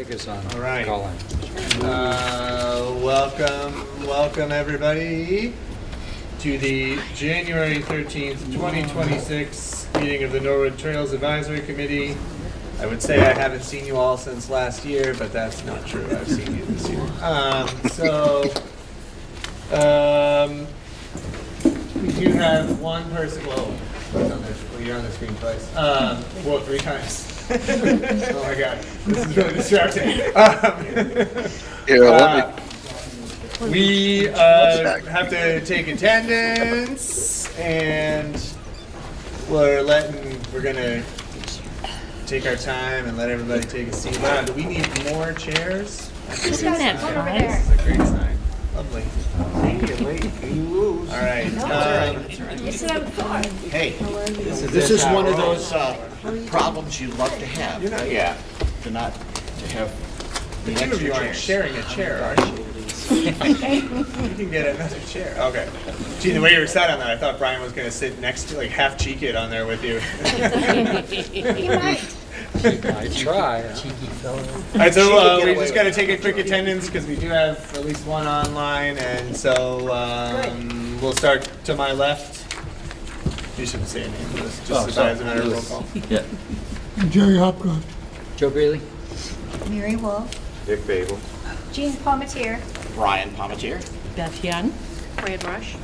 Craig is on. All right. Calling. Welcome everybody to the January 13th, 2026 meeting of the Norwood Trails Advisory Committee. I would say I haven't seen you all since last year, but that's not true. I've seen you this year. We do have one person. Whoa, you're on the screen twice. Well, 3 times. Oh my God, this is really distracting. We have to take attendance, and we're gonna take our time and let everybody take a seat. Wow, do we need more chairs? Just got it, one over there. That's a great sign. Lovely. You lose. All right. You sit out front. Hey, this is one of those problems you love to have. You're not- Yeah. To not to have The the two of extra you aren't chairs. sharing a chair, are you? You can get another chair. Okay. Gee, the way you were sat on that, I thought Brian was going to sit next to, like, half cheek it on there with you. You might. I try. All right, so get we away just got to with take a quick attendance because we do have at least one online, and so we'll start to my left. You shouldn't say a name for this, just as a matter of roll call. Yeah. Jerry Hopcroft. Joe Greeley? Mary Wolf. Dick Babel. Jean Palmetier. Brian Palmetier. Beth Young. Fran Rush.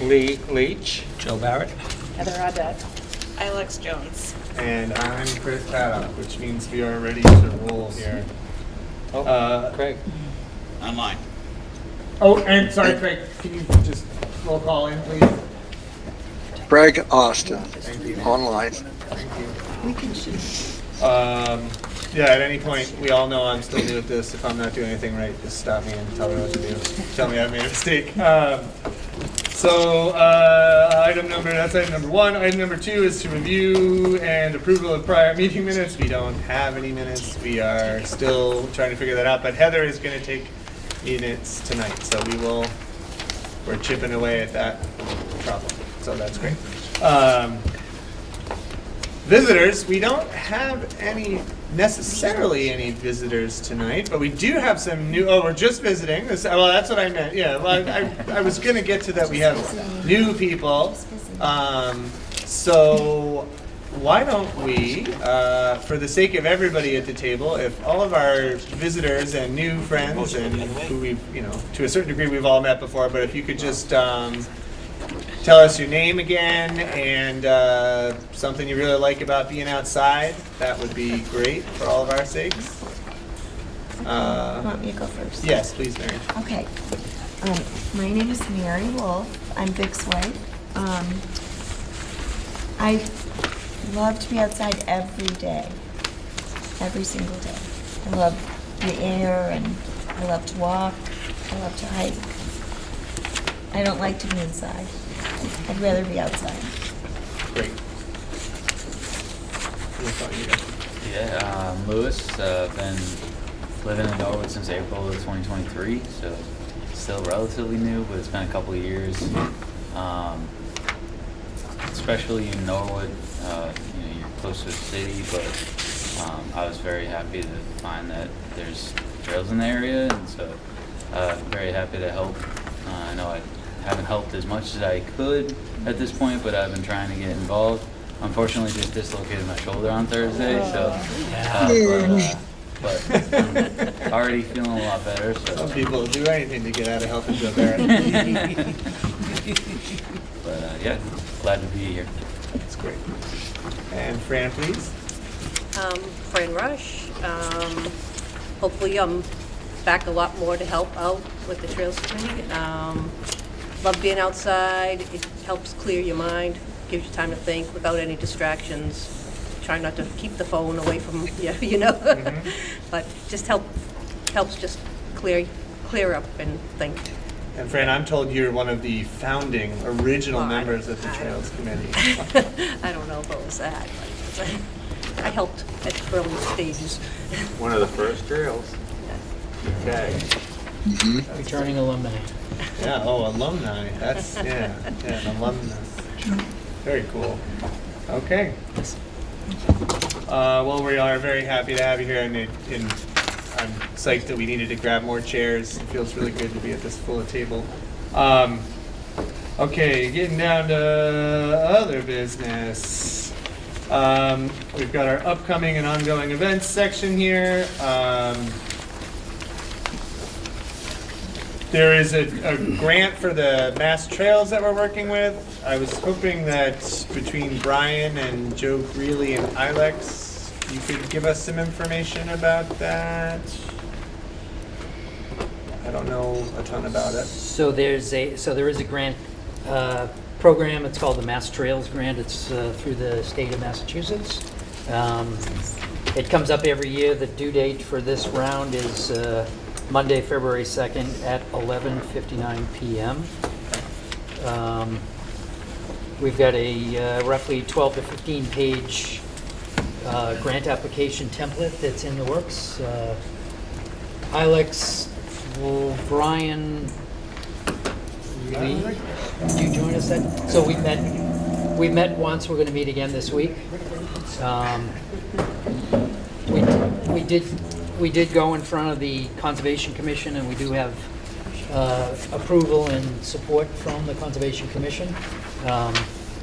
Lee Leach? Joe Barrett? Heather Audette. Alex Jones. And I'm Chris Paddock, which means we are ready to roll here. Craig? Online. Oh, and sorry, Craig, can you just roll call in, please? Craig Austin, Thank you. online. Thank you. We can shoot. Yeah, at any point, we all know I'm still new at this. If I'm not doing anything right, just stop me and tell me what to do. Tell me I've made a mistake. That's item number 1. Item number 2 is to review and approval of prior meeting minutes. We don't have any minutes. We are still trying to figure that out, but Heather is going to take minutes tonight, so we're chipping away at that problem. So that's great. Visitors, we don't have necessarily any visitors tonight, but we do have some new, we're just visiting. Well, that's what I meant, yeah. Well, I was going to get to that. We have new people. So why don't we, for the sake of everybody at the table, if all of our visitors and new friends and who we've, to a certain degree we've all met before, but if you could just tell us your name again and something you really like about being outside. That would be great for all of our sakes. You want me to go first? Yes, please, Mary. Okay. My name is Mary Wolf. I'm Vic's wife. I love to be outside every day, every single day. I love the air and I love to walk. I love to hike. I don't like to be inside. I'd rather be outside. Great. Yeah, Lewis, been living in Norwood since April of 2023, so still relatively new, but it's been a couple of years. Especially in Norwood, you're close to the city, but I was very happy to find that there's trails in the area, and so very happy to help. I know I haven't helped as much as I could at this point, but I've been trying to get involved. Unfortunately, just dislocated my shoulder on Thursday, but I'm already feeling a lot better. So. Some people will do anything to get out of helping Joe Barrett. But yeah, glad to be here. That's great. And Fran, please. Fran Rush. Hopefully I'm back a lot more to help out with the Trails Committee. Love being outside. It helps clear your mind, gives you time to think without any distractions. Try not to keep the phone away from you, Mm-hmm. But just helps just clear up and think. And Fran, I'm told you're one of the founding, original Well, members of the Trails Committee. I don't know if it was that, but I helped at early stages. One of the first trails. Okay. Returning alumni. Yeah, alumni. That's, an alumnus. Very cool. Okay. Well, we are very happy to have you here, and I'm psyched that we needed to grab more chairs. It feels really good to be at this full table. Okay, getting down to other business. We've got our upcoming and ongoing events section here. There is a grant for the Mass Trails that we're working with. I was hoping that between Brian and Joe Greeley and Ilex, you could give us some information about that. I don't know a ton about it. So there is a grant program. It's called the Mass Trails Grant. It's through the state of Massachusetts. It comes up every year. The due date for this round is Monday, February 2nd at 11:59 p.m. We've got a roughly 12 to 15 page grant application template that's in the works. Ilex, Brian, Lee, did you join us then? So we met once. We're going to meet again this week. We did go in front of the Conservation Commission, and we do have approval and support from the Conservation Commission.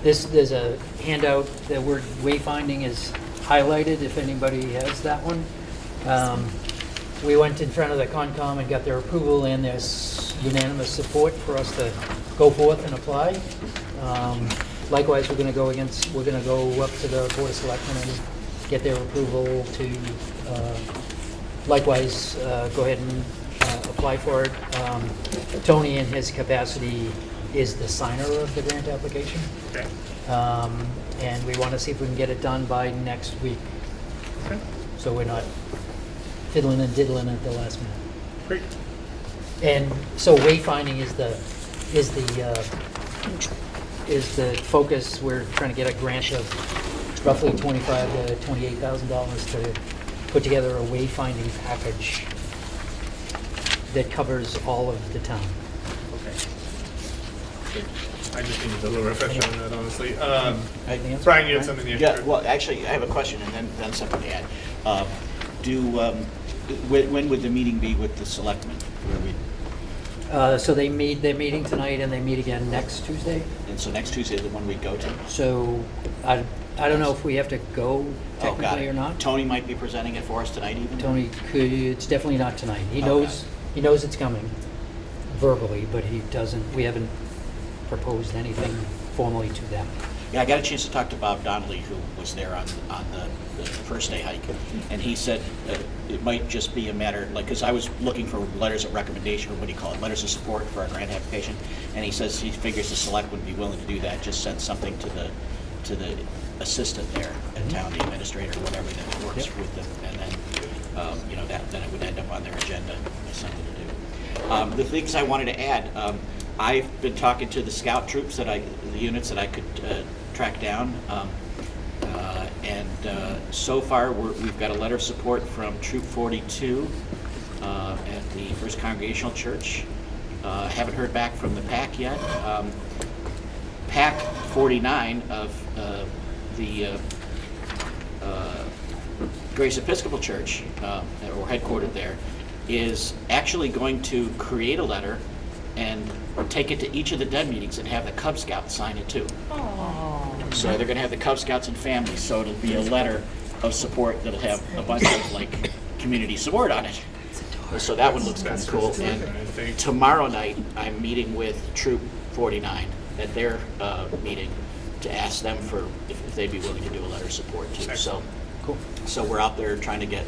There's a handout. The word wayfinding is highlighted if anybody has that one. We went in front of the Concom and got their approval, and there's unanimous support for us to go forth and apply. Likewise, we're going to go up to the Board of Selectmen and get their approval to likewise go ahead and apply for it. Tony, in his capacity, is the signer of the grant application. Okay. And we want to see if we can get it done by next week. Okay. So we're not fiddling and diddling at the last minute. Great. And so wayfinding is the focus. We're trying to get a grant of roughly $25,000 to $28,000 to put together a wayfinding package that covers all of the town. Okay. Good. I just needed a little refresher on that, honestly. Anything else? Brian, you had something you Yeah, well, actually, I have a question and then something to add. When would the meeting be with the selectmen? So they're meeting tonight, and they meet again next Tuesday. And so next Tuesday is the one we go to? So I don't know if we have to go Oh, got technically it. or not. Tony might be presenting it for us tonight even? Tony could, it's definitely not tonight. He Okay. knows it's coming verbally, but we haven't proposed anything formally to them. Yeah, I got a chance to talk to Bob Donnelly, who was there on the first day hike, and he said it might just be a matter, like, because I was looking for letters of recommendation, or what do you call it, letters of support for our grant application, and he says he figures the select would be willing to do that, just send something to the assistant there at town, the administrator, or whatever that works with them, and then, then it would end up on their agenda as something to do. The things I wanted to add, I've been talking to the scout troops the units that I could track down, and so far we've got a letter of support from Troop 42 at the First Congregational Church. Haven't heard back from the PAC yet. PAC 49 of the Grace Episcopal Church, or headquartered there, is actually going to create a letter and take it to each of the dead meetings and have the Cub Scouts sign it too. Aww. So they're going to have the Cub Scouts and families, so it'll be a letter of support that'll have a bunch of like community support on it. So that one looks kind of cool. And tomorrow night, I'm meeting with Troop 49 at their meeting to ask them for if they'd be willing to do a letter of support too. So cool. So we're out there trying to get,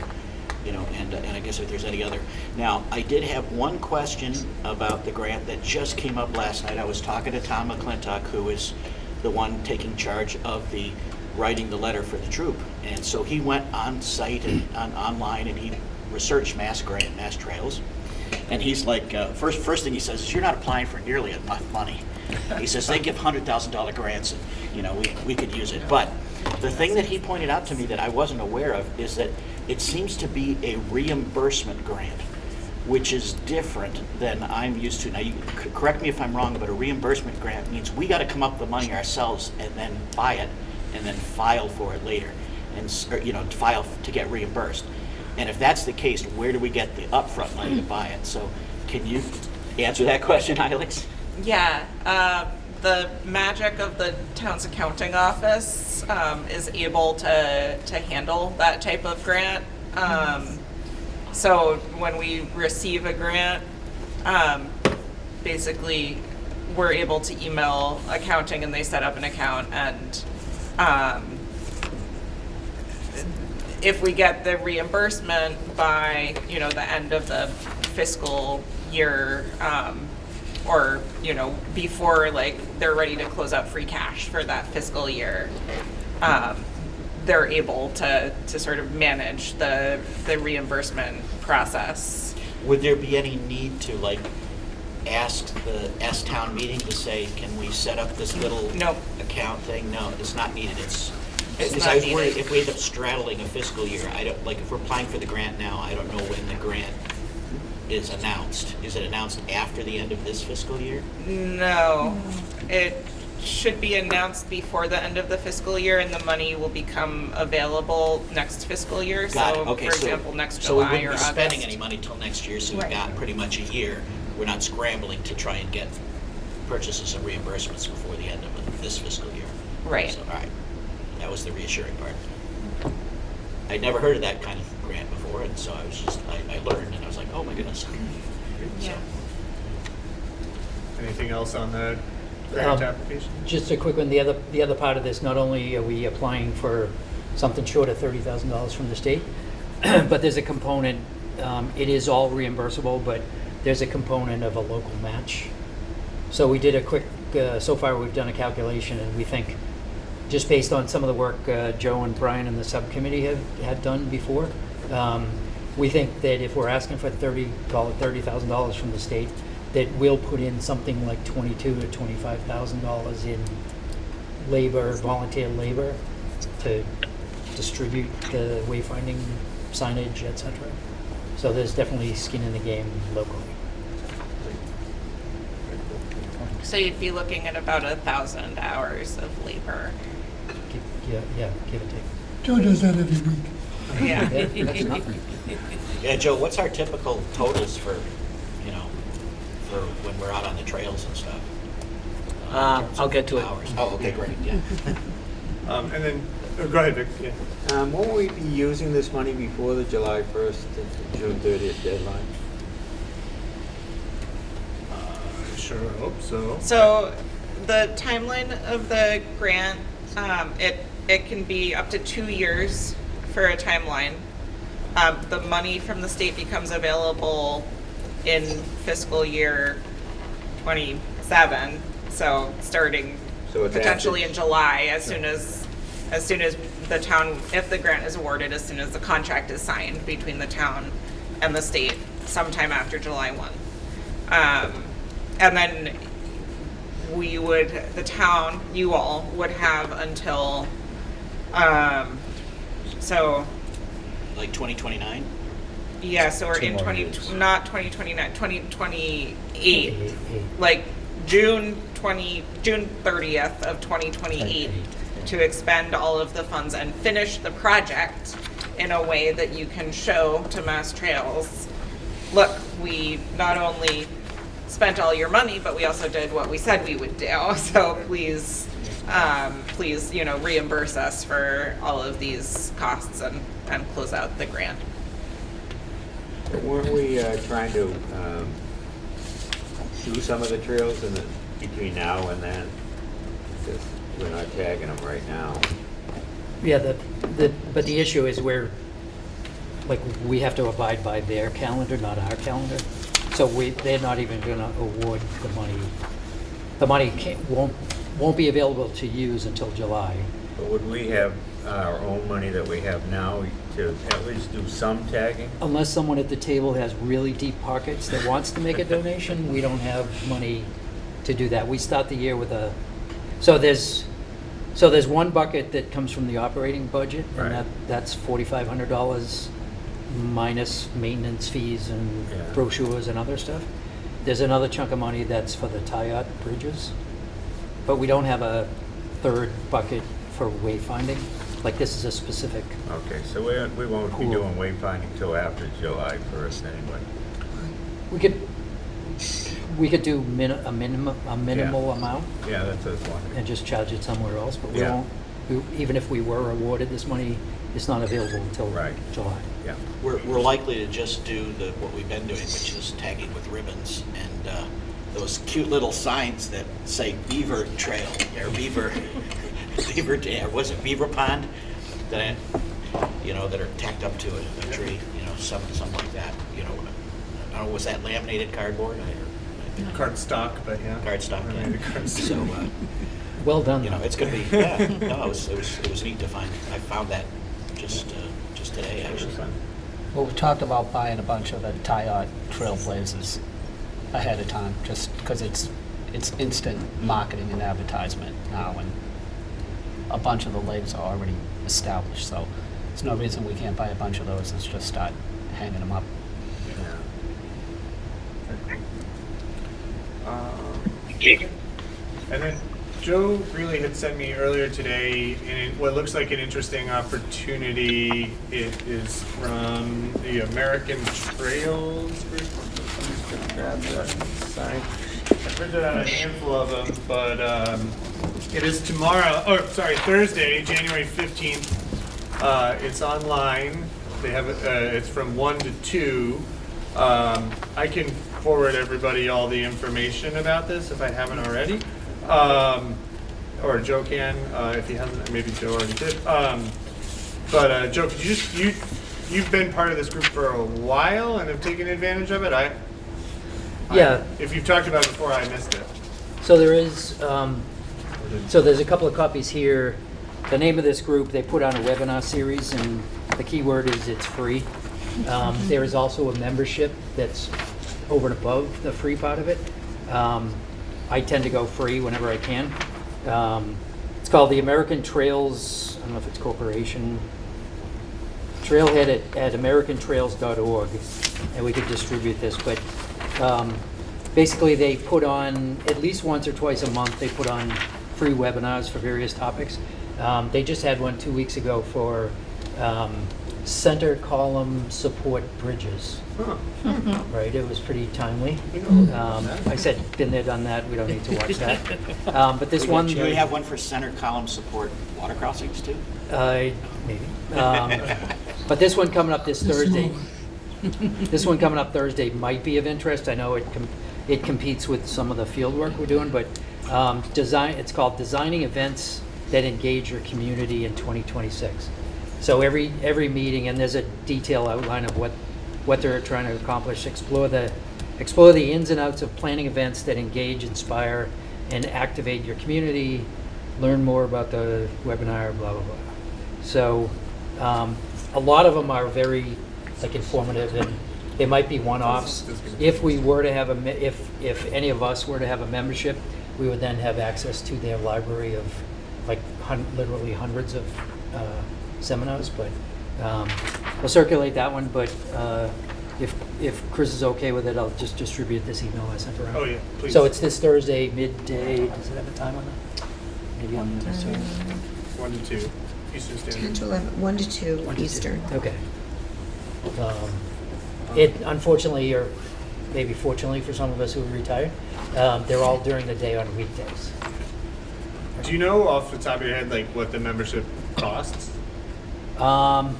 and I guess if there's any other. Now, I did have one question about the grant that just came up last night. I was talking to Tom McClintock, who is the one taking charge of the writing the letter for the troop. And so he went on site and online, and he researched Mass Grant, Mass Trails. And he's like, first thing he says is, you're not applying for nearly enough money. He says they give $100,000 grants, and we could use it. But the thing that he pointed out to me that I wasn't aware of is that it seems to be a reimbursement grant, which is different than I'm used to. Now, you correct me if I'm wrong, but a reimbursement grant means we got to come up with the money ourselves and then buy it and then file for it later, and file to get reimbursed. And if that's the case, where do we get the upfront money to buy it? So can you answer that question, Alex? Yeah, the magic of the town's accounting office is able to handle that type of grant. So when we receive a grant, basically we're able to email accounting and they set up an account, and if we get the reimbursement by, the end of the fiscal year, or, before they're ready to close out free cash for that fiscal year, they're able to sort of manage the reimbursement process. Would there be any need to ask the S-Town meeting to say, can we set up this little Nope. account thing? No, it's not needed. It's Because not I was worried needed. if we end up straddling a fiscal year, I don't, if we're applying for the grant now, I don't know when the grant is announced. Is it announced after the end of this fiscal year? No, it should be announced before the end of the fiscal year, and the money will become available next fiscal year. Got So, it. Okay, for so- example, next So we July or wouldn't be August. spending any money till next year, so we've Right. got pretty much a year. We're not scrambling to try and get purchases and reimbursements before the end of this fiscal year. Right. So, all right, that was the reassuring part. I'd never heard of that kind of grant before, and so I learned, and I was like, oh my goodness. Yeah. Anything else on the grant application? Just a quick one, the other part of this, not only are we applying for something short of $30,000 from the state, but there's a component, it is all reimbursable, but there's a component of a local match. So we did a quick, so far we've done a calculation, and we think, just based on some of the work Joe and Brian and the subcommittee had done before, we think that if we're asking for $30,000 from the state, that we'll put in something like $22,000 to $25,000 in labor, volunteer labor, to distribute the wayfinding signage, etc. So there's definitely skin in the game locally. So you'd be looking at about 1,000 hours of labor. Yeah, give or take. Joe does that every week. Yeah. Yeah, that's nothing. Yeah, Joe, what's our typical totals for when we're out on the trails and stuff? In terms I'll of get to it. hours? Oh, okay, great, yeah. And then, go ahead, Vic. Yeah. Won't we be using this money before the July 1st to June 30th deadline? Sure hope so. So the timeline of the grant, it can be up to 2 years for a timeline. The money from the state becomes available in fiscal year 27, so starting So it's potentially after- in July, as soon as the town, if the grant is awarded, as soon as the contract is signed between the town and the state, sometime after July 1. And then the town, you all, would have until, so, Like 2029? yeah, so we're in not 2029, 2028, like June 30th of 2028, to expend all of the funds and finish the project in a way that you can show to Mass Trails, look, we not only spent all your money, but we also did what we said we would do. So please, reimburse us for all of these costs and close out the grant. But weren't we trying to do some of the trails between now and then? Because we're not tagging them right now. Yeah, but the issue is we have to abide by their calendar, not our calendar. So they're not even going to award the money. The money won't be available to use until July. But would we have our own money that we have now to at least do some tagging? Unless someone at the table has really deep pockets that wants to make a donation, we don't have money to do that. We start the year with so there's one bucket that comes from the operating budget, and Right. that's $4,500 minus maintenance fees and Yeah. brochures and other stuff. There's another chunk of money that's for the Tayat bridges, but we don't have a third bucket for wayfinding. like this is a specific, Okay, so we won't be Cool. doing wayfinding till after July 1st anyway. we could do a minimal amount Yeah, that's what I was wondering. and just charge it somewhere else, but we Yeah. won't, even if we were awarded this money, it's not available until Right. July. Yeah. We're likely to just do what we've been doing, which is tagging with ribbons and those cute little signs that say Beaver Trail or Beaver Dam, or was it Beaver Pond? That that are tacked up to a tree, something like that. I don't know, was that laminated cardboard? Cardstock, but yeah. Cardstock, yeah. Laminated cardstock. So, Well done. though. it's gonna be, no, it was neat to find. I found that just today, actually. Well, we talked about buying a bunch of the Toyota Trailblazers ahead of time, just because it's instant marketing and advertisement now, and a bunch of the legs are already established, so there's no reason we can't buy a bunch of those and just start hanging them up. And then Joe really had sent me earlier today in what looks like an interesting opportunity. It is from the American Trails Group. I'm just gonna grab that sign. I printed out a handful of them, but it is Thursday, January 15th. It's online. They have it's from 1 to 2. I can forward everybody all the information about this if I haven't already. Or Joe can, if he hasn't, maybe Joe already did. But Joe, could you've been part of this group for a while and have taken advantage of it? Yeah. If you've talked about it before, I missed it. So there is, so there's a couple of copies here. The name of this group, they put on a webinar series, and the key word is it's free. There is also a membership that's over and above the free part of it. I tend to go free whenever I can. It's called the American Trails, I don't know if it's corporation, Trailhead at americantrails.org, and we could distribute this, but basically they put on, at least once or twice a month, they put on free webinars for various topics. They just had one 2 weeks ago for center column support bridges. Right, it was pretty timely. I said, been there, done that, we don't need to watch that. But this one... Do we have one for center column support water crossings too? Maybe. But this one coming up this Thursday, this one coming up Thursday might be of interest. I know it competes with some of the field work we're doing, but it's called Designing Events That Engage Your Community in 2026. So every meeting, and there's a detailed outline of what they're trying to accomplish. Explore the ins and outs of planning events that engage, inspire, and activate your community. Learn more about the webinar, blah blah blah. So a lot of them are very informative, and they might be one-offs. If we were to have if any of us were to have a membership, we would then have access to their library of literally hundreds of seminars. But we'll circulate that one. But if Chris is okay with it, I'll just distribute this email I sent around. Oh yeah, please. So it's this Thursday midday. Does it have a time on that? Maybe on the 1 to 2 Eastern 10 Standard. to 11, 1 to 2 1 to 2. Eastern. Okay. It unfortunately, or maybe fortunately for some of us who are retired, they're all during the day on weekdays. Do you know off the top of your head what the membership costs? I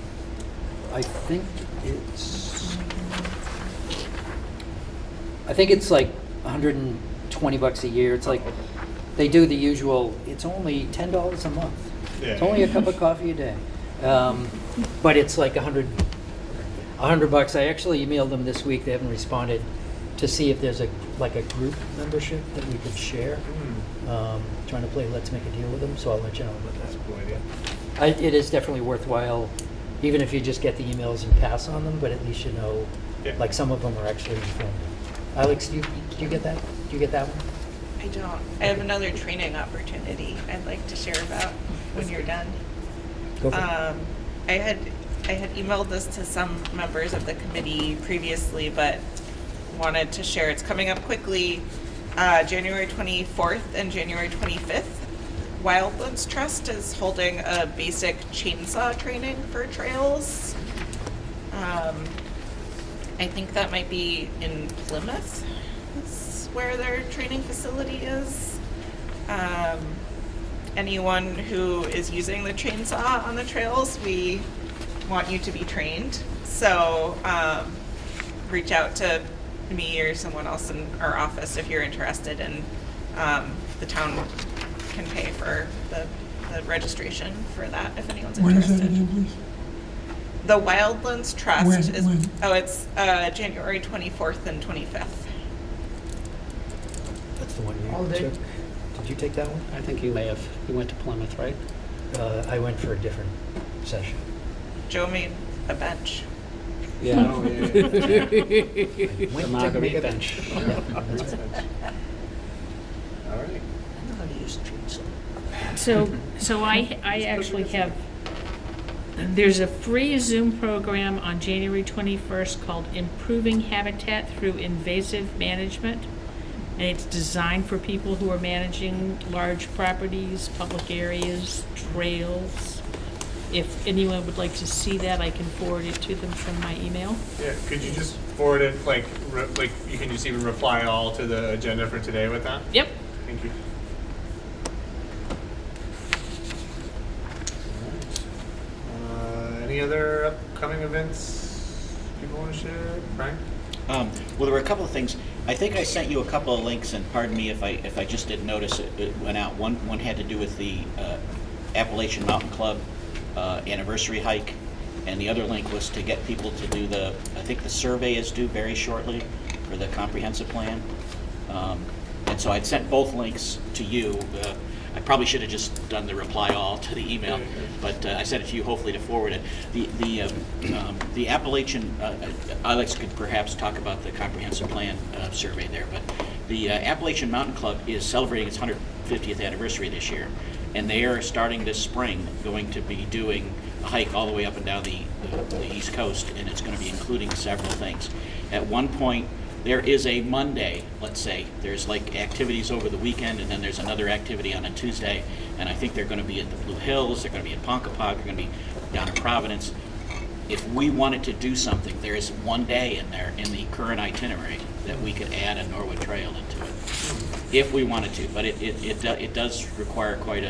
think it's like $120 a year. It's like they do the usual. It's only $10 a month. Yeah. It's only a cup of coffee a day. But it's like $100. I actually emailed them this week. They haven't responded to see if there's a group membership that we could share. Trying to play Let's Make a Deal with them, so I'll let you know about that. That's a cool idea. It is definitely worthwhile, even if you just get the emails and pass on them, but at least you know, Yeah. some of them are actually informed. Alex, do you get that? Do you get that one? I don't. I have another training opportunity I'd like to share about when you're done. Go for it. I had emailed this to some members of the committee previously, but wanted to share. It's coming up quickly, January 24th and January 25th. Wildlands Trust is holding a basic chainsaw training for trails. I think that might be in Plymouth, is where their training facility is. Anyone who is using the chainsaw on the trails, we want you to be trained. So reach out to me or someone else in our office if you're interested, and the town can pay for the registration for that if anyone's When is interested. that again, please? The Wildlands Trust When- is, when? it's January 24th and 25th. That's the one All you day. took. Did you take that one? I think you went to Plymouth, right? I went for a different session. Joe made a bench. Yeah. Oh, yeah. The Went to Marguerite make a bench. Yeah, that's right. All right. I know how to use a chainsaw. So I actually have, there's a free Zoom program on January 21st called Improving Habitat Through Invasive Management. And it's designed for people who are managing large properties, public areas, trails. If anyone would like to see that, I can forward it to them from my email. Yeah, could you just forward it, like you can just even reply all to the agenda for today with that? Yep. Thank you. Any other upcoming events people want to share? Frank? Well, there were a couple of things. I think I sent you a couple of links, and pardon me if I just didn't notice it went out. One had to do with the Appalachian Mountain Club anniversary hike, and the other link was to get people to do I think the survey is due very shortly for the comprehensive plan. And so I'd sent both links to you. I probably should have just done the reply all to the email, but I sent it to you hopefully to forward it. The Appalachian, Alex could perhaps talk about the comprehensive plan survey there, but the Appalachian Mountain Club is celebrating its 150th anniversary this year, and they are starting this spring going to be doing a hike all the way up and down the East Coast, and it's going to be including several things. At one point, there is a Monday, let's say, there's like activities over the weekend, and then there's another activity on a Tuesday, and I think they're going to be at the Blue Hills, they're going to be at Ponkapog, they're going to be down in Providence. If we wanted to do something, there is one day in there in the current itinerary that we could add a Norwood Trail into it, if we wanted to. But it does require quite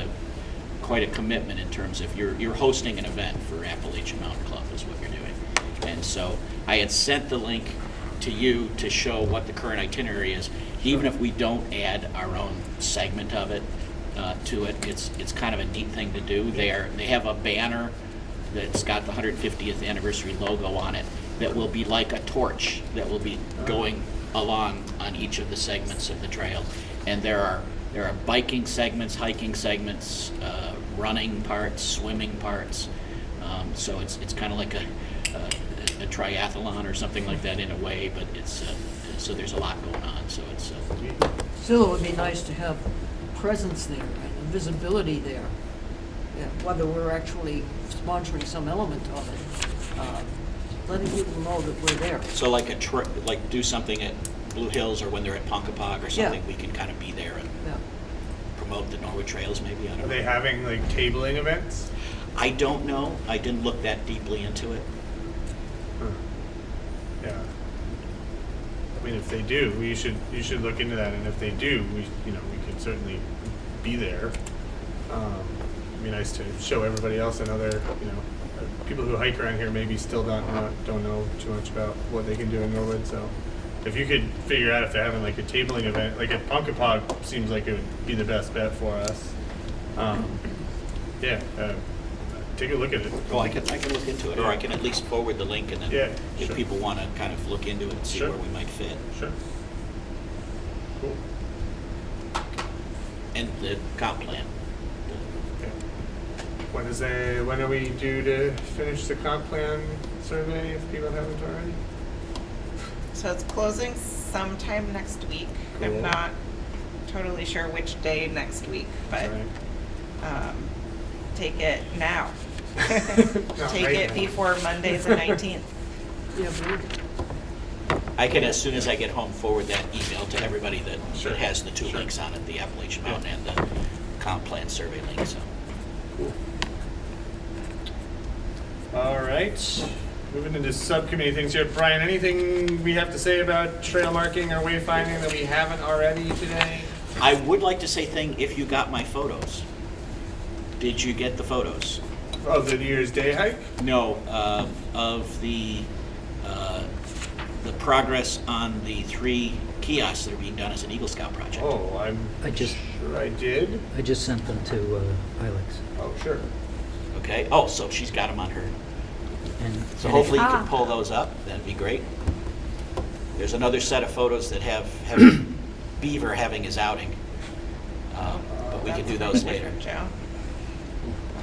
a commitment in terms of you're hosting an event for Appalachian Mountain Club is what you're doing. And so I had sent the link to you to show what the current itinerary is. Even if we don't add our own segment of it to it, it's kind of a neat thing to do. They have a banner that's got the 150th anniversary logo on it that will be like a torch that will be going along on each of the segments of the trail. And there are biking segments, hiking segments, running parts, swimming parts. So it's kind of like a triathlon or something like that in a way, but it's so there's a lot going on. So it's Still, it would be nice to have presence there and visibility there. Yeah, whether we're actually sponsoring some element of it, letting people know that we're there. so like like do something at Blue Hills or when they're at Ponkapog or something, Yeah. we can kind of be there and Yeah. promote the Norwood Trails maybe. I Are don't they know. having like tabling events? I don't know. I didn't look that deeply into it. Yeah. I mean, if they do, you should look into that, and if they do, we could certainly be there. It'd be nice to show everybody else and other people who hike around here maybe still don't know too much about what they can do in Norwood. So if you could figure out if they're having like a tabling event, like at Ponkapog seems like it would be the best bet for us. Take a look at it. Oh, I can look into it, or I can at least forward the link, and then if sure. people want to kind of look into it and see Sure. where we might fit. Sure. Cool. And the comp plan. Okay. When are we due to finish the comp plan survey if people haven't already? So it's closing sometime next week. Cool. I'm not totally sure which day next week, but take it now. Take right it now. before Monday the 19th. Yeah, but I can, as soon as I get home, forward that email to everybody that Sure. has the two Sure. links on it, the Appalachian Mountain and comp plan survey link, so. All right. Moving into subcommittee things here. Brian, anything we have to say about trail marking or wayfinding that we haven't already today? I would like to say if you got my photos. Did you get the photos? Of the New Year's Day hike? No, of the progress on the 3 kiosks that are being done as an Eagle Scout project. Oh, I just sure I did. I just sent them to Ilex. Oh, sure. Okay. Oh, so she's got them on her. And So and hopefully you Ah. can pull those up. That'd be great. There's another set of photos that have Beaver having his outing, but we can do those later. Joe.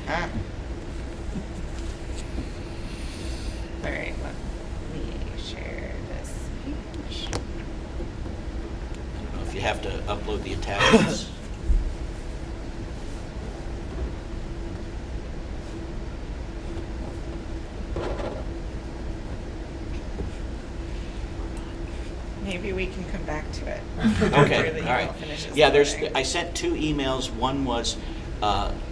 Uh-huh. All right, let me share this page. I don't know if you have to upload the attachments. Maybe we can come back to it. Okay, After the all right. email finishes Yeah, loading. I sent 2 emails. One was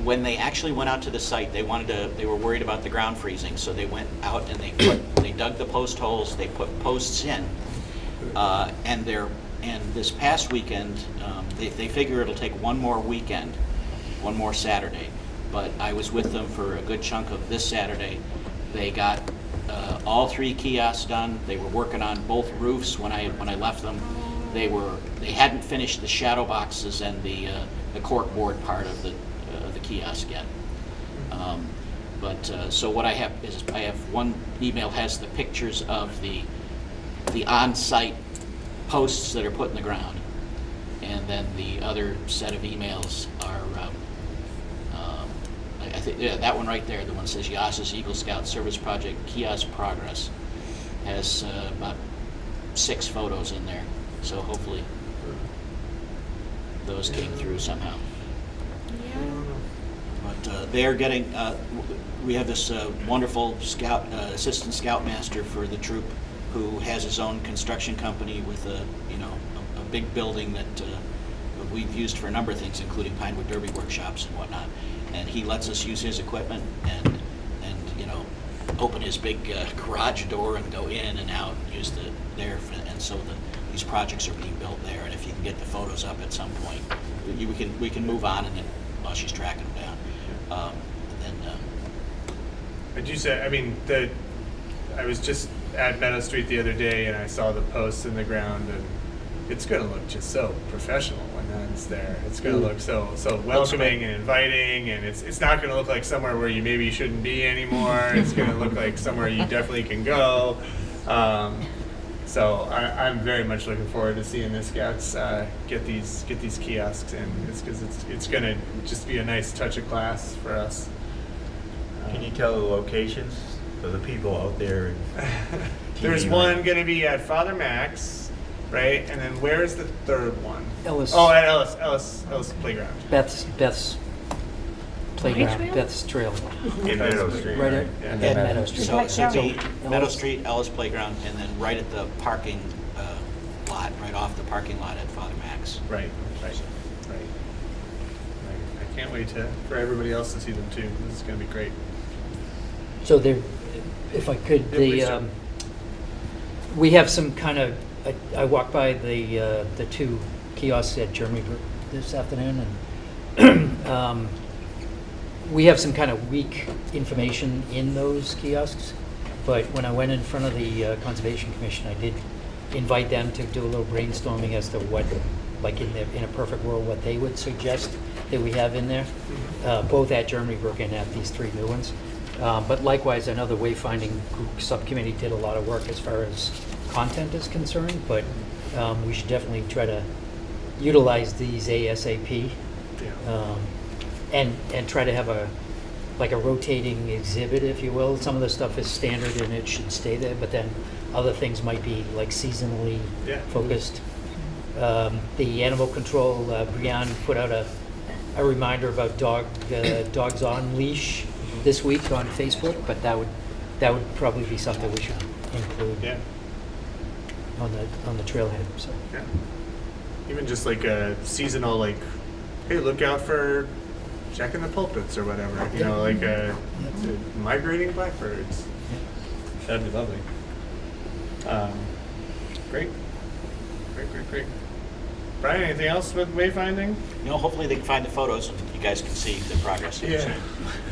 when they actually went out to the site, they were worried about the ground freezing, so they went out and they dug the post holes, they put posts in, and this past weekend, they figure it'll take one more weekend, one more Saturday. But I was with them for a good chunk of this Saturday. They got all 3 kiosks done. They were working on both roofs when I left them. They hadn't finished the shadow boxes and the cork board part of the kiosk yet. So what I have is I have one email has the pictures of the on-site posts that are put in the ground, and then the other set of emails are I think that one right there, the one that says YASA's Eagle Scout Service Project Kiosk Progress, has about 6 photos in there. So hopefully those came through somehow. But they're getting. We have this wonderful assistant scoutmaster for the troop, who has his own construction company with a big building that we've used for a number of things, including Pinewood Derby workshops and whatnot. And he lets us use his equipment and open his big garage door and go in and out and use and so these projects are being built there. And if you can get the photos up at some point, we can move on and then while she's tracking them down. I was just at Meadow Street the other day and I saw the posts in the ground, and it's going to look just so professional when that's there. It's going to look so welcoming and inviting, and it's not going to look like somewhere where you maybe shouldn't be anymore. It's going to look like somewhere you definitely can go. So I'm very much looking forward to seeing the Scouts get these kiosks in. It's going to just be a nice touch of class for us. Can you tell the locations for the people out there? There's one going to be at Father Max, right? And then where's the third one? Ellis. Oh, at Ellis Playground. Beth's playground, Trail? Beth's Trail. In Meadow Street. Right right? at Meadow Street. So it'd be Ellis- Meadow Street, Ellis Playground, and then right at the parking lot, right off the parking lot at Father Max. Right. I can't wait for everybody else to see them too. This is going to be great. So there, if I could, please do. we have some kind of, I walked by the 2 kiosks at Germany this afternoon, and we have some kind of weak information in those kiosks, but when I went in front of the Conservation Commission, I did invite them to do a little brainstorming as to what, like in a perfect world, what they would suggest that we have in there, both at Germany Brook and at these 3 new ones. But likewise, I know the wayfinding group subcommittee did a lot of work as far as content is concerned, but we should definitely try to utilize these ASAP, and try to have a rotating exhibit, if you will. Some of the stuff is standard and it should stay there, but then other things might be like seasonally focused. The animal control, Brianne put out a reminder about dogs on leash this week on Facebook, but that would probably be something we should include on the trailhead. So Yeah. Even just like a seasonal hey, look out for checking the pulpits or whatever, you know, like migrating blackbirds. That'd be lovely. Great. Great. Brian, anything else with wayfinding? You know, hopefully they can find the photos and you guys can see the progress. Yeah.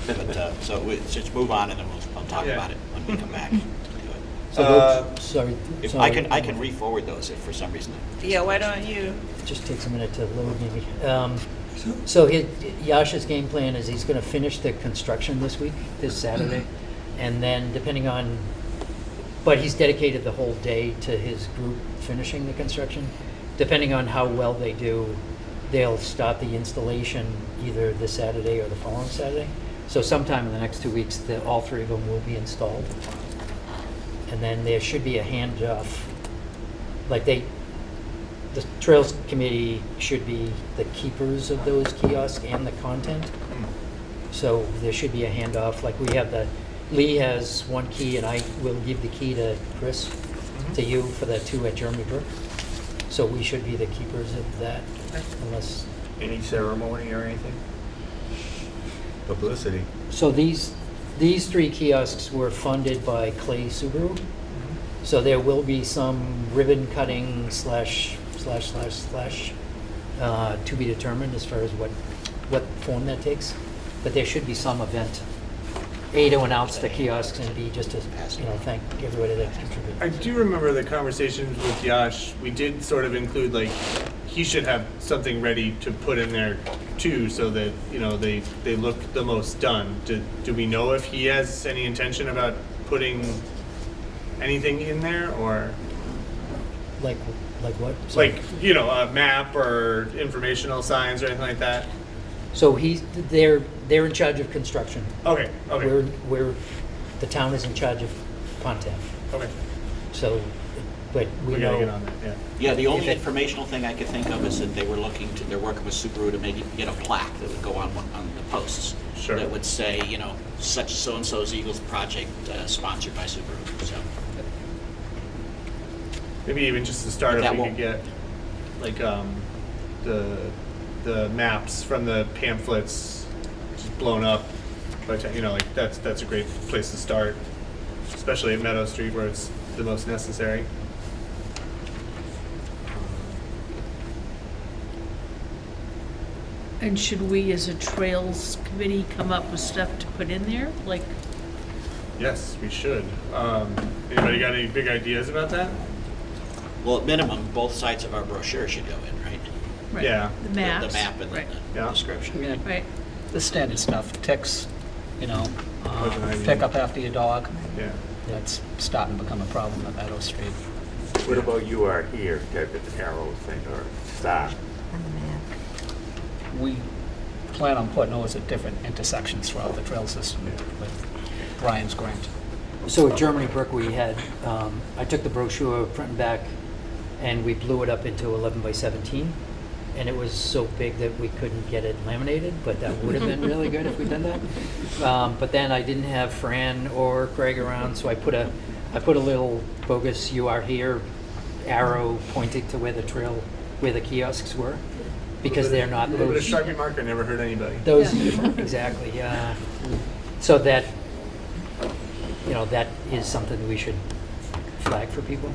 But, so just move on and then I'll talk about it when we come back to it. So those, sorry. If I can re-forward those if for some reason. Yeah, why don't you? It just takes a minute to load maybe. So Yasha's game plan is he's going to finish the construction this Saturday, and then depending on, but he's dedicated the whole day to his group finishing the construction. Depending on how well they do, they'll start the installation either this Saturday or the following Saturday. So sometime in the next 2 weeks, all three of them will be installed. And then there should be a handoff, like the Trails Committee should be the keepers of those kiosks and the content. So there should be a handoff, like we have Lee has one key and I will give the key to Chris, to you for the 2 at Germany Brook. So we should be the keepers of that unless. Any ceremony or anything? Publicity. So these 3 kiosks were funded by Clay Subaru. So there will be some ribbon cutting / to be determined as far as what form that takes. But there should be some event. A, to announce the kiosks, and B, just to thank everybody that contributed. I do remember the conversations with Yash. We did sort of include like he should have something ready to put in there too, so that they look the most done. Do we know if he has any intention about putting anything in there, or like what? Sorry. Like a map or informational signs or anything like that? So they're in charge of construction. Okay. We're the town is in charge of content. Okay. So, but we gotta know. get on that. Yeah. Yeah, the only informational thing I could think of is that they're working with Subaru to maybe get a plaque that would go on the posts. Sure. That would say, such so-and-so's Eagles project sponsored by Subaru. So Maybe even just to start, That if we won't- could get like the maps from the pamphlets just blown up, but like that's a great place to start, especially at Meadow Street where it's the most necessary. And should we, as a Trails Committee, come up with stuff to put in there? Like, Yes, we should. Anybody got any big ideas about that? well, at minimum, both sides of our brochure should go in, right? right, Yeah. the maps. The map and right, the Yeah. description. Yeah, right. the standard stuff, ticks, Poison ivy. pick up after your dog. Yeah. That's starting to become a problem at Meadow Street. What about you are here type of arrow thing or star? We plan on putting those at different intersections throughout the trail system with Brian's grant. So at Germany Brook, we had, I took the brochure front and back, and we blew it up into 11 by 17. And it was so big that we couldn't get it laminated, but that would have been really good if we'd done that. But then I didn't have Fran or Craig around, so I put a little bogus "You Are Here" arrow pointing to where the kiosks were, because they're not A little bit of those. Sharpie marker never hurt anybody. Those, exactly, yeah. So that, that is something we should flag for people.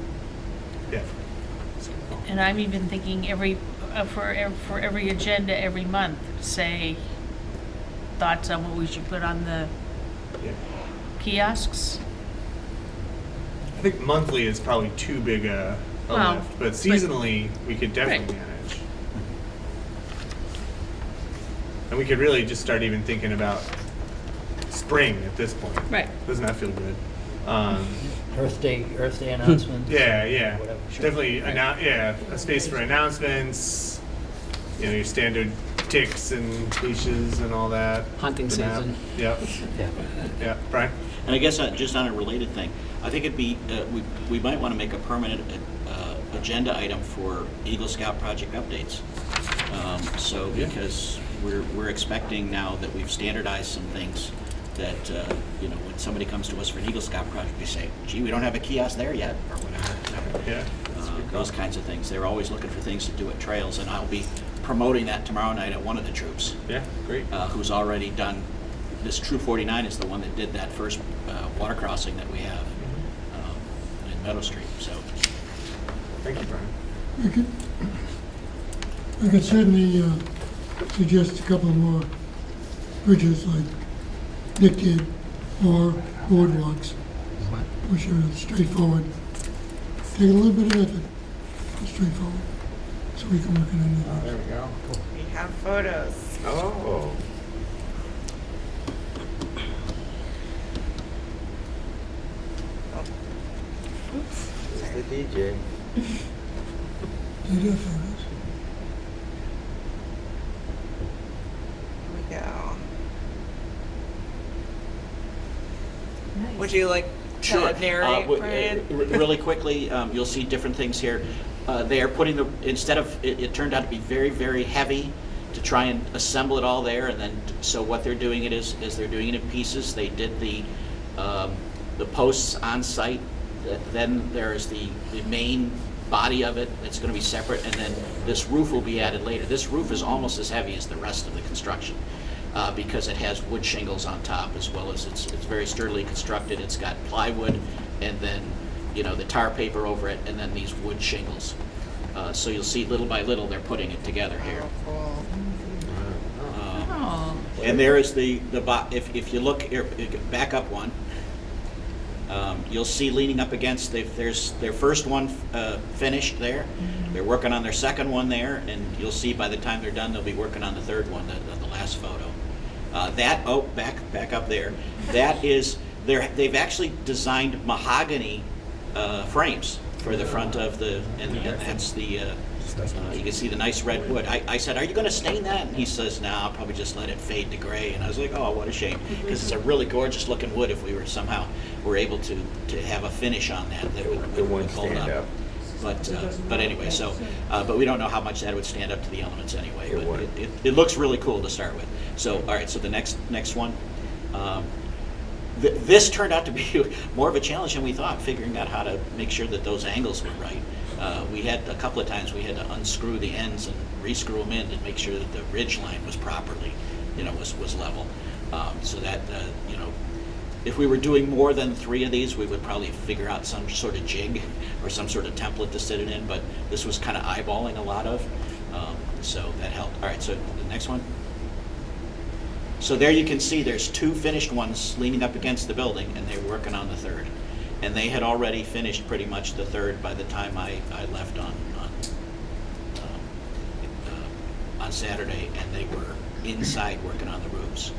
Yeah. And I'm even thinking for every agenda every month, say, thoughts on what we should put on the Yeah. kiosks. I think monthly is probably too big a Well, lift, but seasonally we could definitely Right. manage. And we could really just start even thinking about spring at this point. Right. Doesn't that feel good? Earth Day announcements. Yeah. Whatever, sure. Definitely, a space for announcements. Your standard ticks and leashes and all that. Hunting The map. season. Yep. Yeah. Brian. And I guess just on a related thing, I think it'd be, we might want to make a permanent agenda item for Eagle Scout project updates. Because we're expecting now that we've standardized some things that, when somebody comes to us for an Eagle Scout project, we say, gee, we don't have a kiosk there yet, or whatever. Yeah. Those kinds of things. They're always looking for things to do at trails, and I'll be promoting that tomorrow night at one of the troops. Yeah, great. Who's already done, this Troop 49 is the one that did that first water crossing that we have in Meadow Street, so. Thank you, Brian. I could certainly suggest a couple more bridges like Nick did, or boardwalks, which are straightforward. Take a little bit of effort, but straightforward, so we can work on anything. There we go. We have photos. Oh. It's the DJ. Do you do photos? Here we go. Would you like Sure. to narrate, Brian? Really quickly, you'll see different things here. They are putting the, instead of, it turned out to be very, very heavy to try and assemble it all there, and then, so what they're doing it is they're doing it in pieces. They did the posts on site, then there's the main body of it that's gonna be separate, and then this roof will be added later. This roof is almost as heavy as the rest of the construction. Because it has wood shingles on top, as well as it's very sturdily constructed. It's got plywood and then, you know, the tar paper over it, and then these wood shingles. So you'll see little by little they're putting it together here. And there is if you look here, back up one, you'll see leaning up against, there's their first one finished there. They're working on their second one there, and you'll see by the time they're done, they'll be working on the third one, the last photo. Back up there. That is, they've actually designed mahogany frames for the front of the, and that's the, you can see the nice red wood. I said, are you going to stain that? And he says, no, I'll probably just let it fade to gray. And I was like, oh, what a shame, because it's a really gorgeous looking wood. If we were somehow able to have a finish on that would hold up. But anyway, so but we don't know how much that would stand up to the elements anyway. But it looks really cool to start with. So all right, so the next one. This turned out to be more of a challenge than we thought, figuring out how to make sure that those angles were right. We had a couple of times we had to unscrew the ends and re-screw them in to make sure that the ridge line was properly, was level. So that, if we were doing more than 3 of these, we would probably figure out some sort of jig or some sort of template to sit it in, but this was kind of eyeballing a lot of, so that helped. All right, so the next one. So there you can see there's 2 finished ones leaning up against the building, and they're working on the third. And they had already finished pretty much the third by the time I left on Saturday, and they were inside working on the roofs.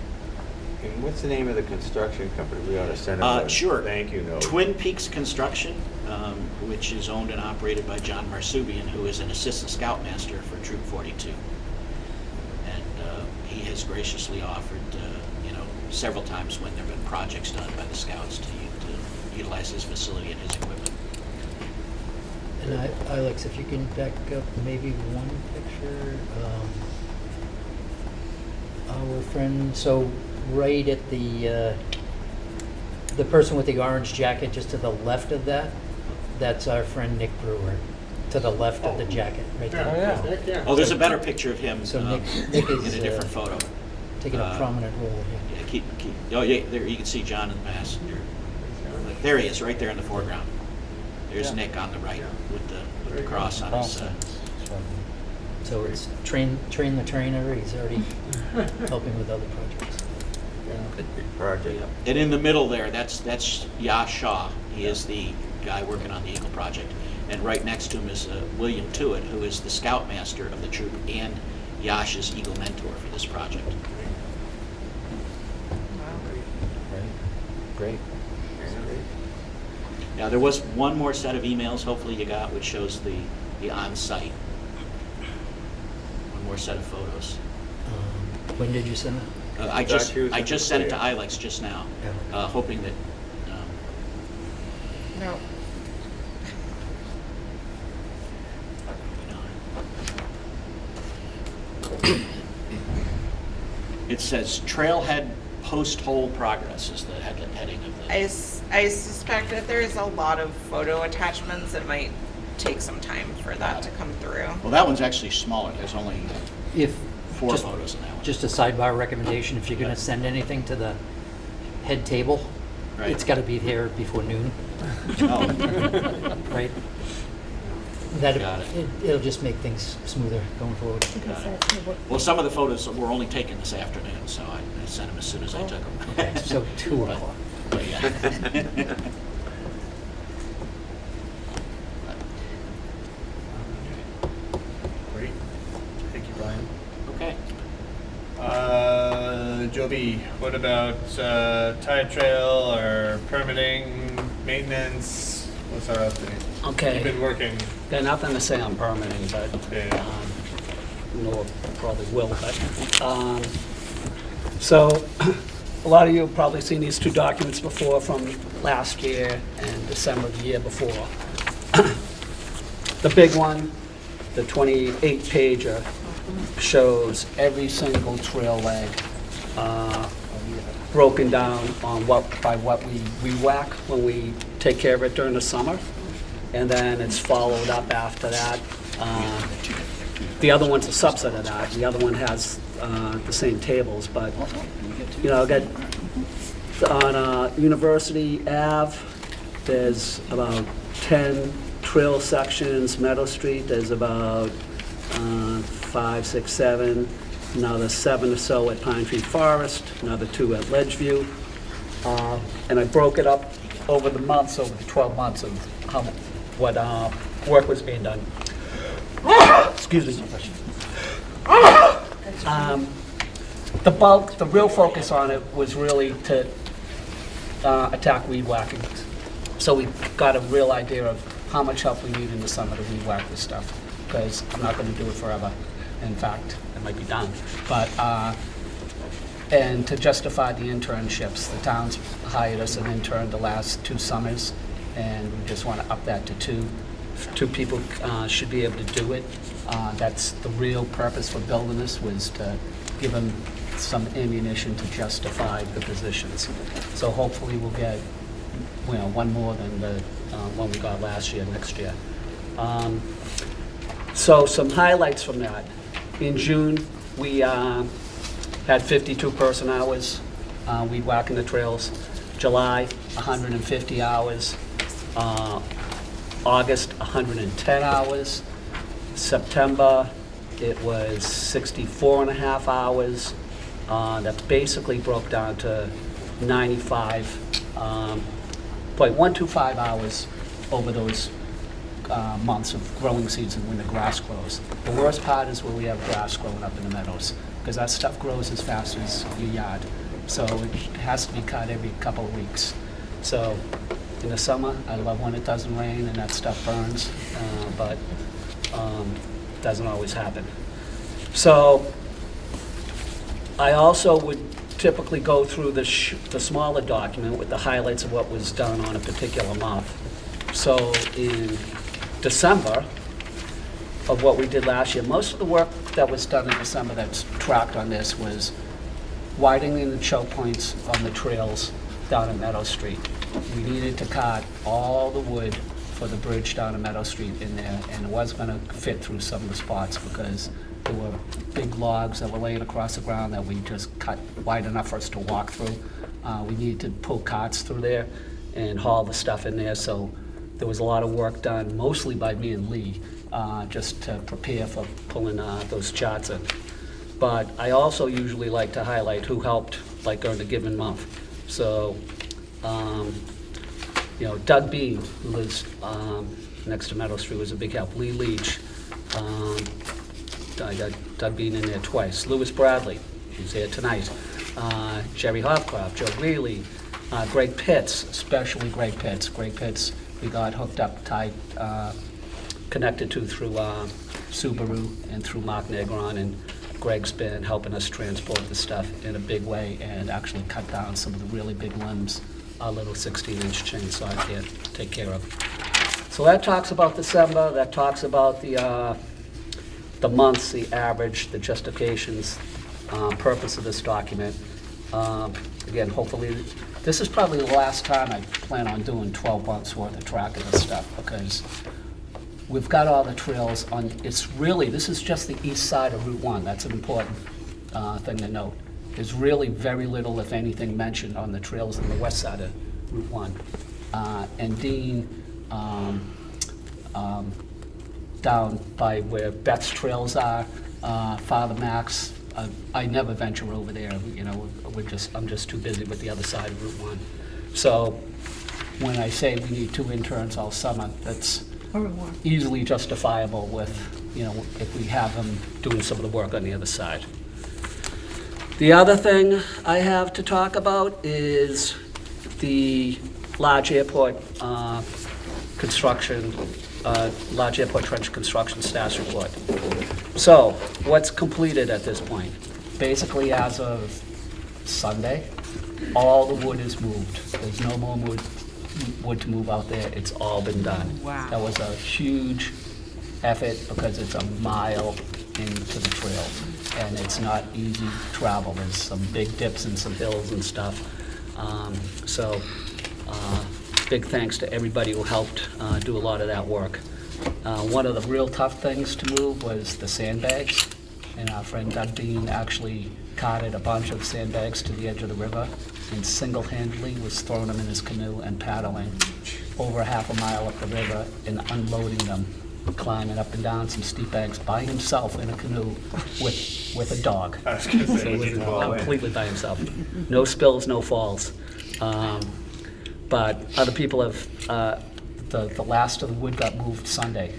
And what's the name of the construction company? We ought to send them a sure. thank you note. Twin Peaks Construction, which is owned and operated by John Marsubian, who is an assistant scoutmaster for Troop 42. And he has graciously offered, several times when there have been projects done by the scouts to utilize his facility and his equipment. And Alex, if you can back up maybe one picture. Our friend, so right at the person with the orange jacket just to the left of that, that's our friend Nick Brewer, to the left of the jacket, right there. Oh, there's a better picture of him So Nick is in a different photo. taking a prominent role here. Yeah, oh yeah, there you can see John in the passenger. There he is, right there in the foreground. There's Nick on the right with the cross on his. So it's train the trainer. He's already helping with other projects. Big project. And in the middle there, that's Yash Shaw. He is the guy working on the Eagle project. And right next to him is William Tuitt, who is the scoutmaster of the troop and Yash's Eagle mentor for this project. Great. Now, there was one more set of emails, hopefully you got, which shows the on-site. One more set of photos. When did you send that? I just sent it to Ilex just now, hoping that. No. It says trailhead post-hole progress is the heading of the. I suspect that there's a lot of photo attachments. It might take some time for that to come through. Well, that one's actually smaller. There's only If, 4 just- photos in that one. Just a sidebar recommendation, if you're gonna send anything to the head table, Right. it's gotta be there before noon, Oh, right? That, Got it. it'll just make things smoother going forward. well, some of the photos were only taken this afternoon, so I sent them as soon as I took them. Okay, so 2 o'clock. But yeah. Great. Thank you, Brian. Okay. Joby, what about tide trail or permitting, maintenance? What's our update? Okay. You've been working. Got nothing to say on permitting, but, Yeah. nor probably will, but, so, a lot of you have probably seen these 2 documents before from last year and December of the year before. The big one, the 28-pager, shows every single trail leg broken down on by what we re-whack when we take care of it during the summer. And then it's followed up after that. The other one's a subset of that. The other one has the same tables, but, you know, got on University Ave, there's about 10 trail sections. Meadow Street, there's about 5, 6, 7. Another 7 or so at Pine Tree Forest. Another 2 at Ledgeview. And I broke it up over the months, over the 12 months of what work was being done. Excuse me. The real focus on it was really to attack weed whacking. So we got a real idea of how much help we need in the summer to weed whack this stuff, because I'm not going to do it forever. In fact, it might be done. But and to justify the internships, the town's hired us an intern the last 2 summers, and we just want to up that to 2. 2 people should be able to do it. That's the real purpose for building this, was to give them some ammunition to justify the positions. So hopefully we'll get, you know, 1 more than the one we got last year, next year. So some highlights from that. In June, we had 52 person hours weed whacking the trails. July, 150 hours. August, 110 hours. September, it was 64 and a half hours. That basically broke down to 95.125 hours over those months of growing season when the grass grows. The worst part is where we have grass growing up in the meadows, because that stuff grows as fast as your yard. So it has to be cut every couple of weeks. So in the summer, I love when it doesn't rain and that stuff burns, but doesn't always happen. So I also would typically go through the smaller document with the highlights of what was done on a particular month. So in December of what we did last year, most of the work that was done in December that's tracked on this was widening the choke points on the trails down at Meadow Street. We needed to cut all the wood for the bridge down at Meadow Street in there, and it was gonna fit through some of the spots because there were big logs that were laying across the ground that we just cut wide enough for us to walk through. We needed to pull carts through there and haul the stuff in there, so there was a lot of work done, mostly by me and Lee, just to prepare for pulling those charts in. But I also usually like to highlight who helped, like during a given month. So, you know, Doug Bean, who lives next to Meadow Street, was a big help. Lee Leach, I got Doug Bean in there twice. Lewis Bradley, who's here tonight. Jerry Hopcroft, Joe Greeley, Greg Pitts, especially Greg Pitts. Greg Pitts, we got hooked up tight, connected to through Subaru and through Mark Negron, and Greg's been helping us transport the stuff in a big way and actually cut down some of the really big limbs our little 16-inch chainsaw can't take care of. So that talks about December, that talks about the months, the average, the justifications, purpose of this document. Again, hopefully, this is probably the last time I plan on doing 12 months worth of tracking this stuff, because we've got all the trails on, it's really, this is just the east side of Route 1. That's an important thing to note. There's really very little, if anything, mentioned on the trails on the west side of Route 1. And Dean, down by where Beth's trails are, Father Max, I never venture over there, you know, I'm just too busy with the other side of Route 1. So when I say we need 2 interns all summer, that's easily justifiable with, you know, if we have them doing some of the work on the other side. The other thing I have to talk about is the large airport construction, large airport trench construction status report. So, what's completed at this point? Basically, as of Sunday, all the wood is moved. There's no more wood to move out there. It's all been done. Wow. That was a huge effort because it's a mile into the trail, and it's not easy travel. There's some big dips and some hills and stuff. Big thanks to everybody who helped do a lot of that work. One of the real tough things to move was the sandbags, and our friend Doug Dean actually carted a bunch of sandbags to the edge of the river and single-handedly was throwing them in his canoe and paddling over half a mile up the river and unloading them, climbing up and down some steep banks by himself in a canoe with a dog. I was gonna say, So he was completely by himself. No spills, no falls. But other people have, the last of the wood got moved Sunday.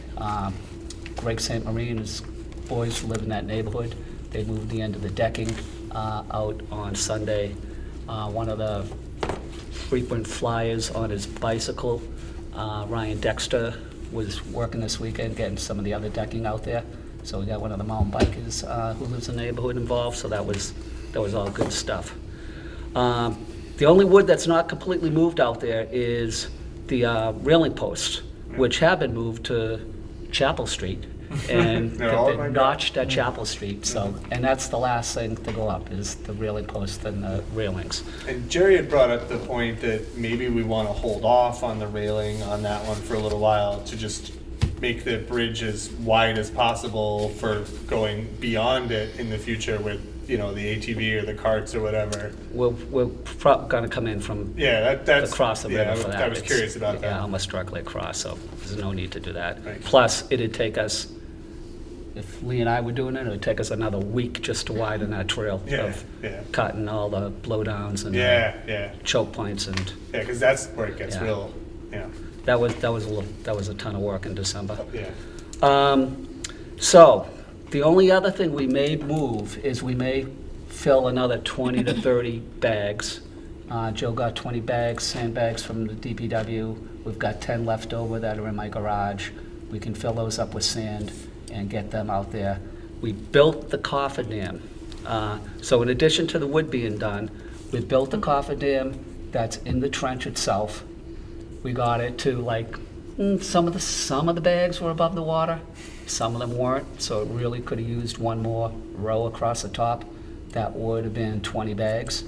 Greg St. Marie and his boys who live in that neighborhood, they moved the end of the decking out on Sunday. One of the frequent flyers on his bicycle, Ryan Dexter, was working this weekend getting some of the other decking out there. So we got one of the mountain bikers who lives in the neighborhood involved, so that was all good stuff. The only wood that's not completely moved out there is the railing posts, which have been moved to Chapel Street. And They're all they've like been that? notched at Chapel Street, so, and that's the last thing to go up, is the railing posts and the railings. And Jerry had brought up the point that maybe we want to hold off on the railing on that one for a little while to just make the bridge as wide as possible for going beyond it in the future with, you know, the ATV or the carts or whatever. We're gonna come in from Yeah, that's across the river for that. I was curious about that. Yeah, almost directly across, so there's no need to do that. Right. Plus, it'd take us, if Lee and I were doing it, it'd take us another week just to widen that trail Yeah, of yeah. cutting all the blowdowns and Yeah. choke points, and Yeah, because that's where it gets Yeah. real, yeah. that was a ton of work in December. Yeah. So, the only other thing we may move is we may fill another 20 to 30 bags. Joe got 20 bags, sandbags from the DPW. We've got 10 left over that are in my garage. We can fill those up with sand and get them out there. We built the coffer dam. So in addition to the wood being done, we built the coffer dam that's in the trench itself. We got it to like, some of the bags were above the water, some of them weren't, so it really could have used one more row across the top. That would have been 20 bags.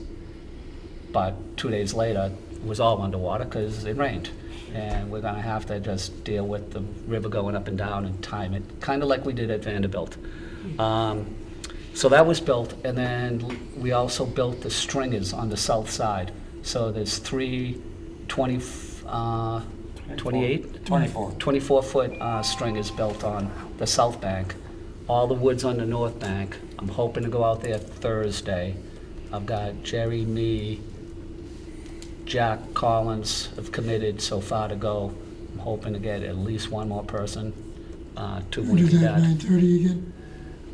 But 2 days later, it was all underwater because it rained. And we're gonna have to just deal with the river going up and down and time it, kind of like we did at Vanderbilt. So that was built, and then we also built the stringers on the south side. So there's 24-foot stringers built on the south bank. All the wood's on the north bank. I'm hoping to go out there Thursday. I've got Jerry, me, Jack Collins have committed so far to go. I'm hoping to get at least one more person to We'll do do that at that. 9:30 again?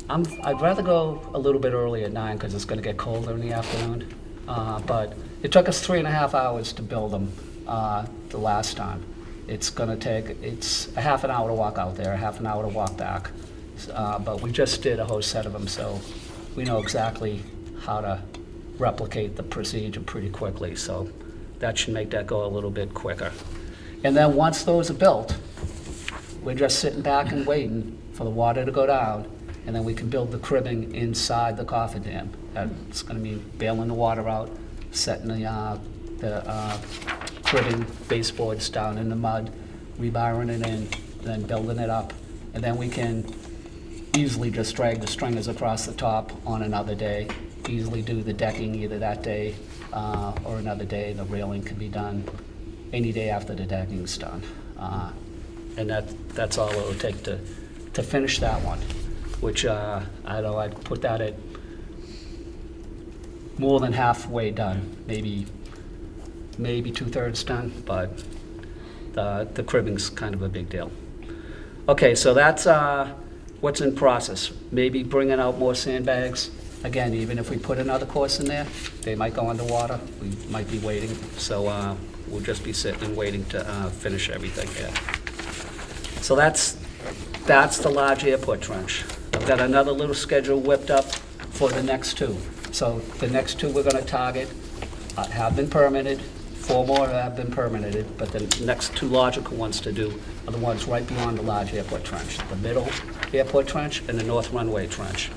I'd rather go a little bit early at 9 because it's going to get colder in the afternoon. But it took us 3.5 hours to build them the last time. It's a half an hour to walk out there, a half an hour to walk back. But we just did a whole set of them, so we know exactly how to replicate the procedure pretty quickly. So that should make that go a little bit quicker. And then once those are built, we're just sitting back and waiting for the water to go down, and then we can build the cribbing inside the coffer dam. It's going to be bailing the water out, setting the cribbing baseboards down in the mud, rebarring it in, then building it up. And then we can easily just drag the stringers across the top on another day, easily do the decking either that day or another day. The railing can be done any day after the decking's done. And that's all it would take to finish that one, which I don't know, I'd put that at more than halfway done, maybe 2/3 done, but the cribbing's kind of a big deal. Okay, so that's what's in process. Maybe bringing out more sandbags. Again, even if we put another course in there, they might go underwater. We might be waiting, so we'll just be sitting and waiting to finish everything here. So that's the large airport trench. I've got another little schedule whipped up for the next two. So the next two we're gonna target have been permitted, 4 more have been permitted, but the next 2 logical ones to do are the ones right beyond the large airport trench, the middle airport trench and the north runway trench.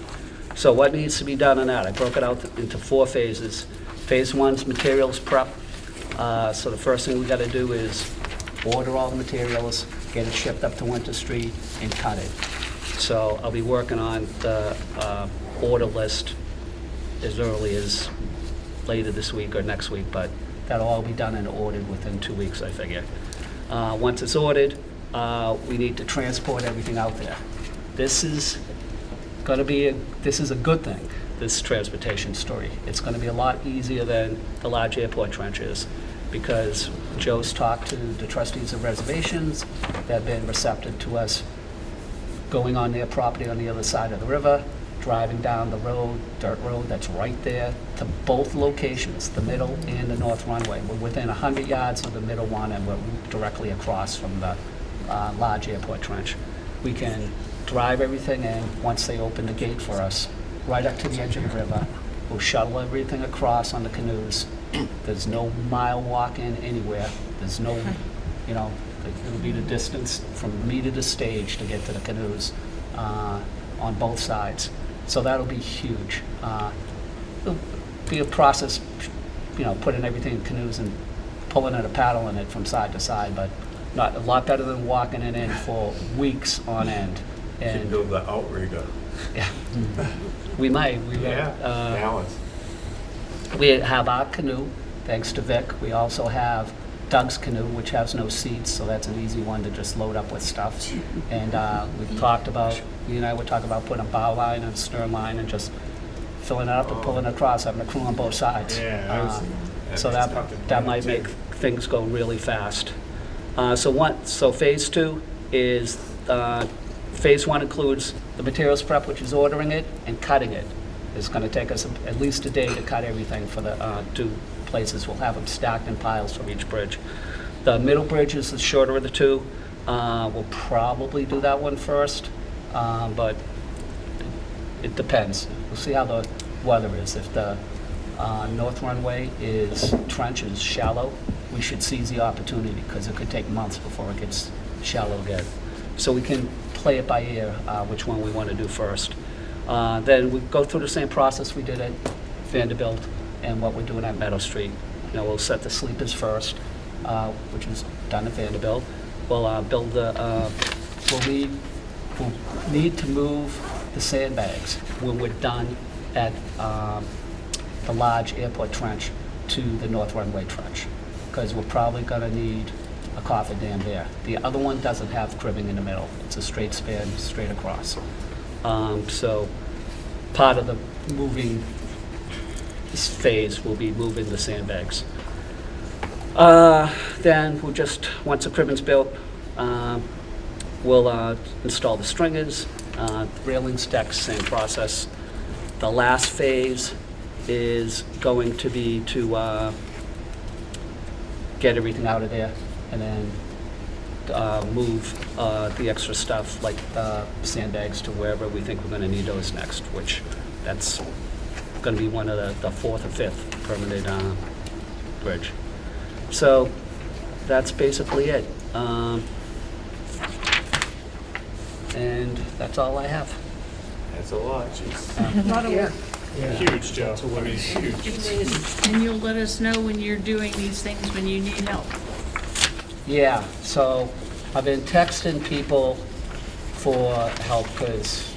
So what needs to be done on that? I broke it out into 4 phases. Phase 1's materials prep. So the first thing we gotta do is order all the materials, get it shipped up to Winter Street, and cut it. So I'll be working on the order list as early as later this week or next week, but that'll all be done and ordered within 2 weeks, I figure. Once it's ordered, we need to transport everything out there. This is a good thing, this transportation story. It's gonna be a lot easier than the large airport trench is, because Joe's talked to the trustees of reservations. They've been receptive to us going on their property on the other side of the river, driving down the road, dirt road that's right there, to both locations, the middle and the north runway. We're within 100 yards of the middle one, and we're directly across from the large airport trench. We can drive everything in once they open the gate for us, right up to the edge of the river. We'll shuttle everything across on the canoes. There's no mile walk in anywhere. There's no, it'll be the distance from me to the stage to get to the canoes on both sides. So that'll be huge. It'll be a process, putting everything in canoes and pulling it or paddling it from side to side, but not a lot better than walking it in for weeks on end. Should build the outrigger. Yeah, we might. Balance. We have our canoe, thanks to Vic. We also have Doug's canoe, which has no seats, so that's an easy one to just load up with stuff. And we've talked about, you and I were talking about putting a bow line and stern line and just filling it up and pulling it across, having a crew on both sides. So that might make things go really fast. So phase 2 is, phase 1 includes the materials prep, which is ordering it and cutting it. It's going to take us at least a day to cut everything for the 2 places. We'll have them stacked in piles from each bridge. The middle bridge is the shorter of the 2. We'll probably do that one first, but it depends. We'll see how the weather is. If the north runway trench is shallow, we should seize the opportunity, because it could take months before it gets shallow again. So we can play it by ear, which one we want to do first. Then we go through the same process we did at Vanderbilt and what we're doing at Meadow Street. We'll set the sleepers first, which is done at Vanderbilt. We'll build we'll need to move the sandbags when we're done at the large airport trench to the north runway trench, because we're probably going to need a coffer dam there. The other one doesn't have cribbing in the middle. It's a straight span, straight across. So part of the moving phase will be moving the sandbags. Then we'll just, once the cribbing's built, we'll install the stringers, railings, decks, same process. The last phase is going to be to get everything out of there and then move the extra stuff like sandbags to wherever we think we're going to need those next, which that's going to be one of the 4th or 5th permanent bridge. So that's basically it. And that's all I have. That's a lot. A lot of work. Huge, Joe. I mean, huge. And you'll let us know when you're doing these things, when you need help. Yeah, so I've been texting people for help because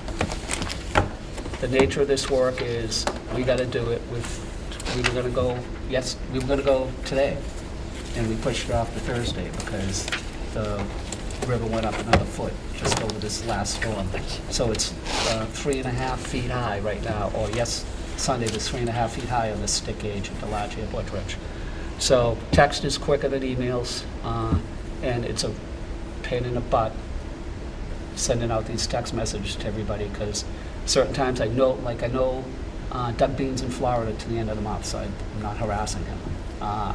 the nature of this work is we got to do it we were going to go today, and we pushed it off to Thursday because the river went up another foot just over this last storm. So it's 3.5 feet high right now, or Sunday was 3.5 feet high on the stick gauge at the large airport trench. So text is quicker than emails, and it's a pain in the butt sending out these text messages to everybody because certain times I know Doug Bean's in Florida to the end of the month, so I'm not harassing him.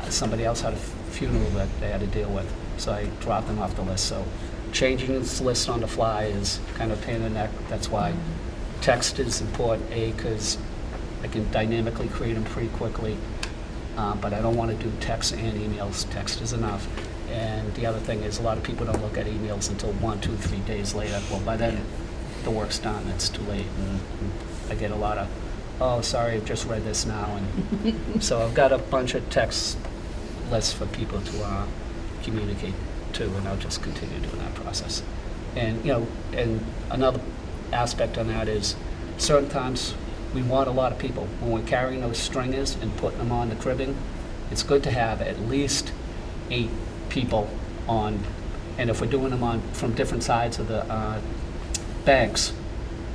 Somebody else had a funeral that they had to deal with, so I dropped them off the list. So changing this list on the fly is kind of a pain in the neck. That's why text is important, because I can dynamically create them pretty quickly, but I don't want to do text and emails. Text is enough. And the other thing is a lot of people don't look at emails until 1, 2, 3 days later. Well, by then the work's done. It's too late. And I get a lot of, oh, sorry, I've just read this now. And so I've got a bunch of text lists for people to communicate to, and I'll just continue doing that process. And, and another aspect on that is certain times we want a lot of people. When we're carrying those stringers and putting them on the cribbing, it's good to have at least 8 people on, and if we're doing them from different sides of the banks,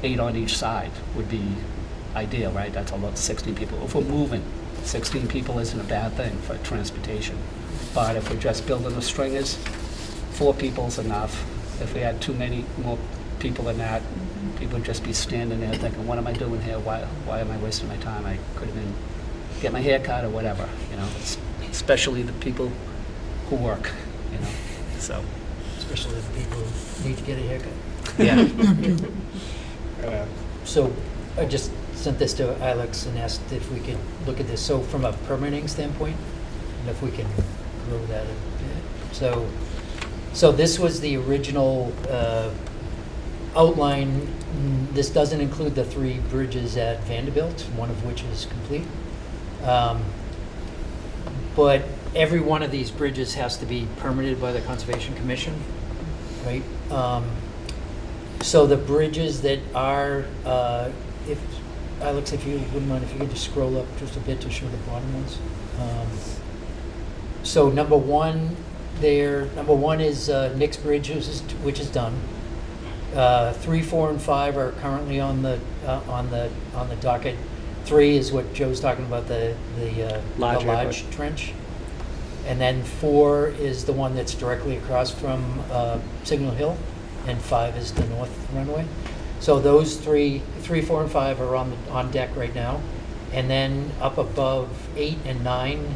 8 on each side would be ideal, right? That's about 16 people. If we're moving, 16 people isn't a bad thing for transportation. But if we're just building the stringers, 4 people's enough. If we had too many more people than that, people would just be standing there thinking, what am I doing here? Why am I wasting my time? I could have been get my hair cut or whatever, especially the people who work, so. Especially the people who need to get a haircut. Yeah. So I just sent this to Alex and asked if we could look at this. So from a permitting standpoint, and if we can grow that a bit. So this was the original outline. This doesn't include the 3 bridges at Vanderbilt, one of which is complete. But every one of these bridges has to be permitted by the Conservation Commission, right? So the bridges that are, Alex, if you wouldn't mind, if you could just scroll up just a bit to show the bottom ones. So number one is Nick's Bridge, which is done. 3, 4, and 5 are currently on the docket. 3 is what Joe's talking about, the large trench. And then 4 is the one that's directly across from Signal Hill, and 5 is the north runway. So those 3, 4, and 5 are on deck right now. And then up above 8 and 9,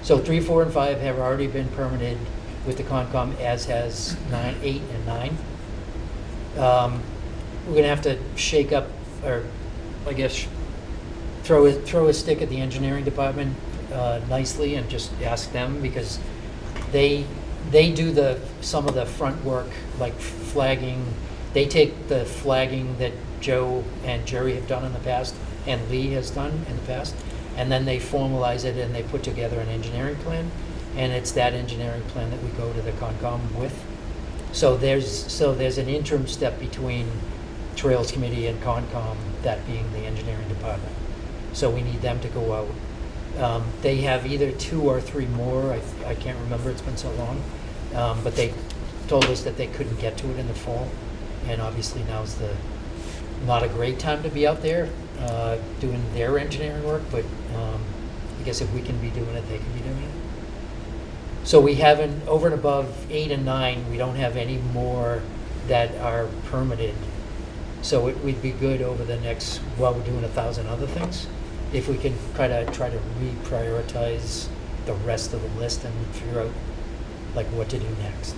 so 3, 4, and 5 have already been permitted with the Concom, as has 8 and 9. We're gonna have to shake up, or I guess throw a stick at the engineering department nicely and just ask them, because they do some of the front work, like flagging. They take the flagging that Joe and Jerry have done in the past and Lee has done in the past, and then they formalize it and they put together an engineering plan, and it's that engineering plan that we go to the Concom with. So there's an interim step between Trails Committee and Concom, that being the engineering department. So we need them to go out. They have either 2 or 3 more, I can't remember, it's been so long. But they told us that they couldn't get to it in the fall. And obviously now's not a great time to be out there doing their engineering work, but I guess if we can be doing it, they can be doing it. So we haven't, over and above 8 and 9, we don't have any more that are permitted. So we'd be good over the next, while we're doing 1,000 other things, if we can try to reprioritize the rest of the list and figure out like what to do next.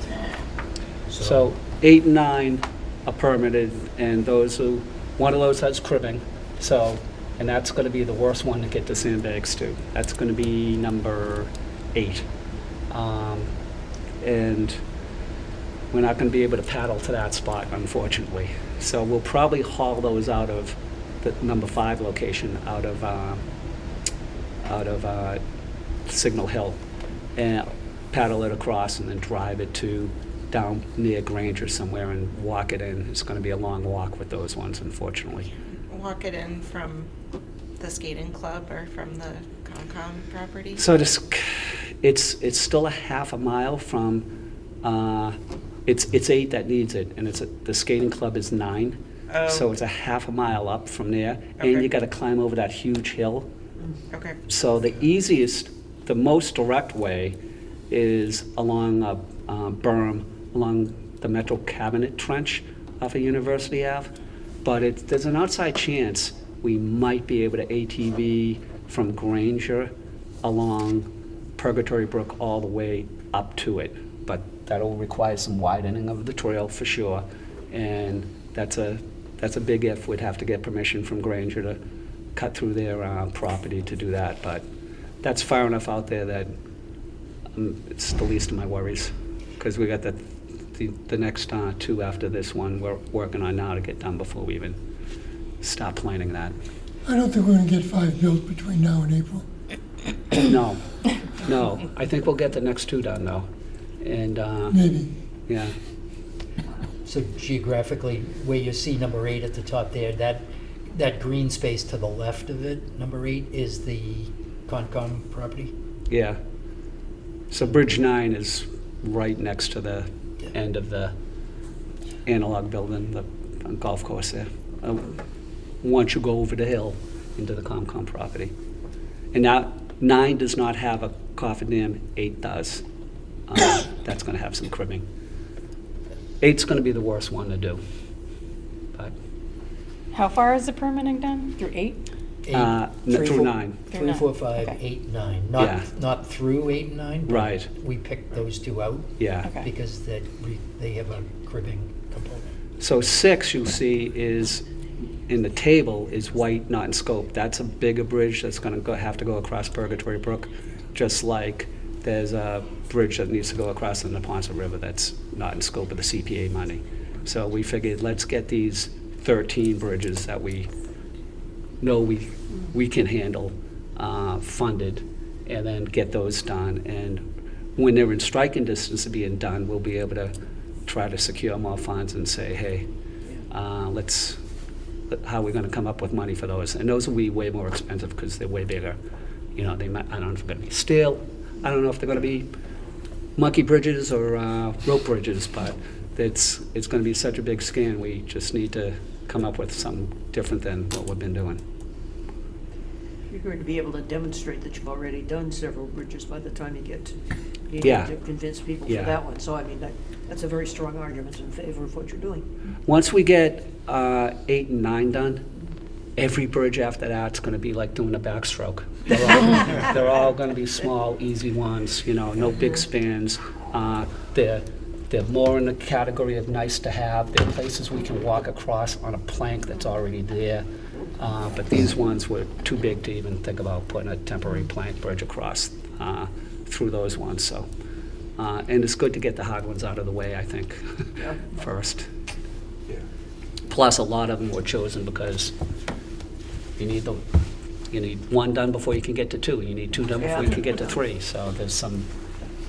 So 8 and 9 are permitted, and one of those has cribbing. So, and that's going to be the worst one to get the sandbags to. That's going to be number 8. And we're not going to be able to paddle to that spot, unfortunately. So we'll probably haul those out of the number 5 location, out of Signal Hill, and paddle it across and then drive it to down near Granger somewhere and walk it in. It's gonna be a long walk with those ones, unfortunately. Walk it in from the skating club or from the Concom property? So it's still a half a mile from, it's 8 that needs it, and the skating club is 9. Oh. So it's a half a mile up from there, Okay. and you gotta climb over that huge hill. Okay. So the easiest, the most direct way is along a berm, along the Metro Cabinet Trench off of University Ave. But there's an outside chance we might be able to ATV from Granger along Purgatory Brook all the way up to it. But that'll require some widening of the trail for sure. And that's a big if. We'd have to get permission from Granger to cut through their property to do that. But that's far enough out there that it's the least of my worries. Because we got the next 2 after this one we're working on now to get done before we even start planning that. I don't think we're gonna get 5 built between now and April. No. I think we'll get the next 2 done though. And, Maybe. yeah. So geographically, where you see number 8 at the top there, that green space to the left of it, number 8, is the Concom property? Yeah. So Bridge 9 is right next to the end of the analog building, the golf course there. Once you go over the hill into the Comcom property. And now 9 does not have a coffin dam, 8 does. That's gonna have some cribbing. 8's gonna be the worst one to do. But How far is the permitting done? Through 8? through 9. 3, 4, 5, Okay. 8, 9. Yeah. Not through 8 and 9. but Right. We picked those 2 out. Yeah. Okay. Because they have a cribbing component. So 6, you'll see, is in the table is white, not in scope. That's a bigger bridge that's going to have to go across Purgatory Brook, just like there's a bridge that needs to go across the Neponset River that's not in scope of the CPA money. So we figured, let's get these 13 bridges that we know we can handle funded, and then get those done. And when they're in striking distance of being done, we'll be able to try to secure more funds and say, hey, how are we going to come up with money for those? And those will be way more expensive because they're way bigger. You know, I don't know if they're going to be steel. I don't know if they're going to be monkey bridges or rope bridges, but it's going to be such a big scan. We just need to come up with something different than what we've been doing. You're going to be able to demonstrate that you've already done several bridges by the time you get to being Yeah. able to convince people Yeah. for that one. So, I mean, that's a very strong argument in favor of what you're doing. Once we get 8 and 9 done, every bridge after that's going to be like doing a backstroke. They're all going to be small, easy ones, you know, no big spans. They're more in the category of nice to have. They're places we can walk across on a plank that's already there. But these ones were too big to even think about putting a temporary plank bridge across through those ones. So, and it's good to get the hard ones out of the way, I think, first. Plus, a lot of them were chosen because you need 1 done before you can get to 2. You need 2 done before you can get to 3. So there's some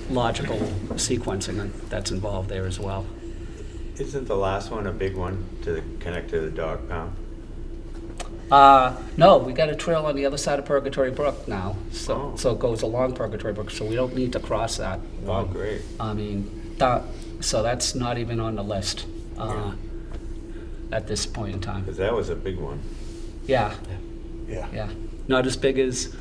logical sequencing that's involved there as well. Isn't the last one a big one to connect to the dog pound? No, we got a trail on the other side of Purgatory Brook now, so it goes along Purgatory Brook, so we don't need to cross that. Oh, great. I mean, so that's not even on the list at this point in time. Because that was a big one. Yeah. Yeah. Not as big as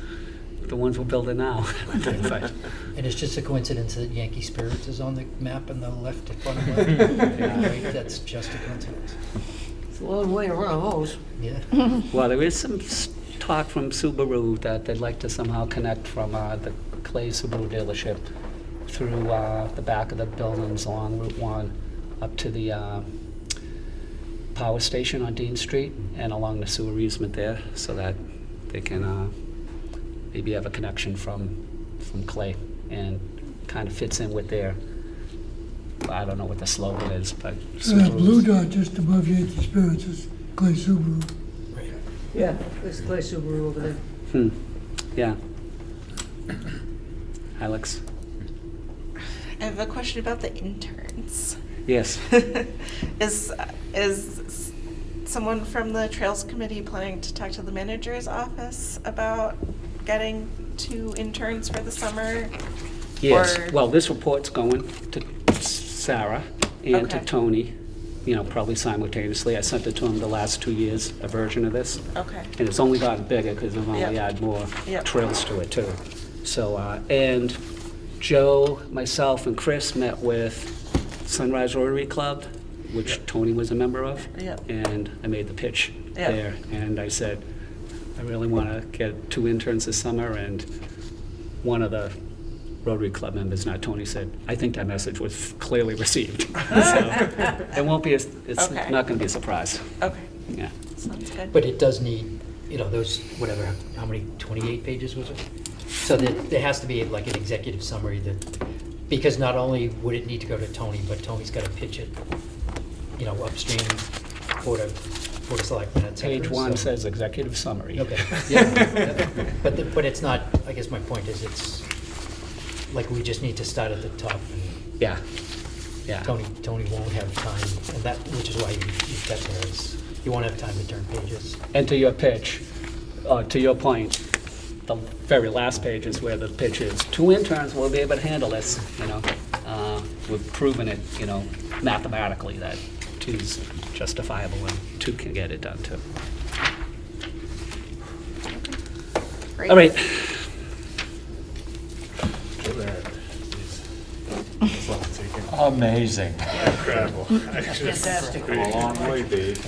the ones we're building now. But And it's just a coincidence that Yankee Spirits is on the map in the left bottom left. Right? That's just a coincidence. It's a long way around those. Yeah. well, there is some talk from Subaru that they'd like to somehow connect from the Clay Subaru dealership through the back of the buildings along Route 1 up to the power station on Dean Street and along the sewer easement there, so that they can maybe have a connection from Clay, and kind of fits in with their, I don't know what the slogan is, but So that blue Subaru's- dot just above Yankee Spirits is Clay Subaru. Yeah, there's Clay Subaru over there. Yeah. Alex? I have a question about the interns. Yes. Is someone from the Trails Committee planning to talk to the manager's office about getting 2 interns for the summer? Yes, Or- well, this report's going to Sarah and to Okay. Tony, probably simultaneously. I sent it to them the last 2 years, a version of this. Okay. And it's only gotten bigger because they've only Yep. added more Yep. trails to it too. So, and Joe, myself, and Chris met with Sunrise Rotary Club, which Tony was a member of. Yep. And I made the pitch Yep. there. And I said, I really want to get 2 interns this summer. And one of the Rotary Club members, not Tony, said, I think that message was clearly received. So it won't be, it's Okay. not going to be a surprise. Okay, Yeah. sounds good. But it does need, those, whatever, how many, 28 pages was it? So there has to be like an executive summary because not only would it need to go to Tony, but Tony's got to pitch it, upstream, Board of Selectmen, et cetera. Page 1 so- says executive summary. Okay, yeah. But it's not, I guess my point is it's, like, we just need to start at the top. And Yeah, yeah. Tony won't have time, and which is why you've got there, is you won't have time to turn pages. And to your pitch, to your point, the very last page is where the pitch is. 2 interns will be able to handle this, We've proven it, mathematically that 2's justifiable and 2 can get it done too. Great. All right. Amazing. Incredible. Fantastic. Come a long way, Dave.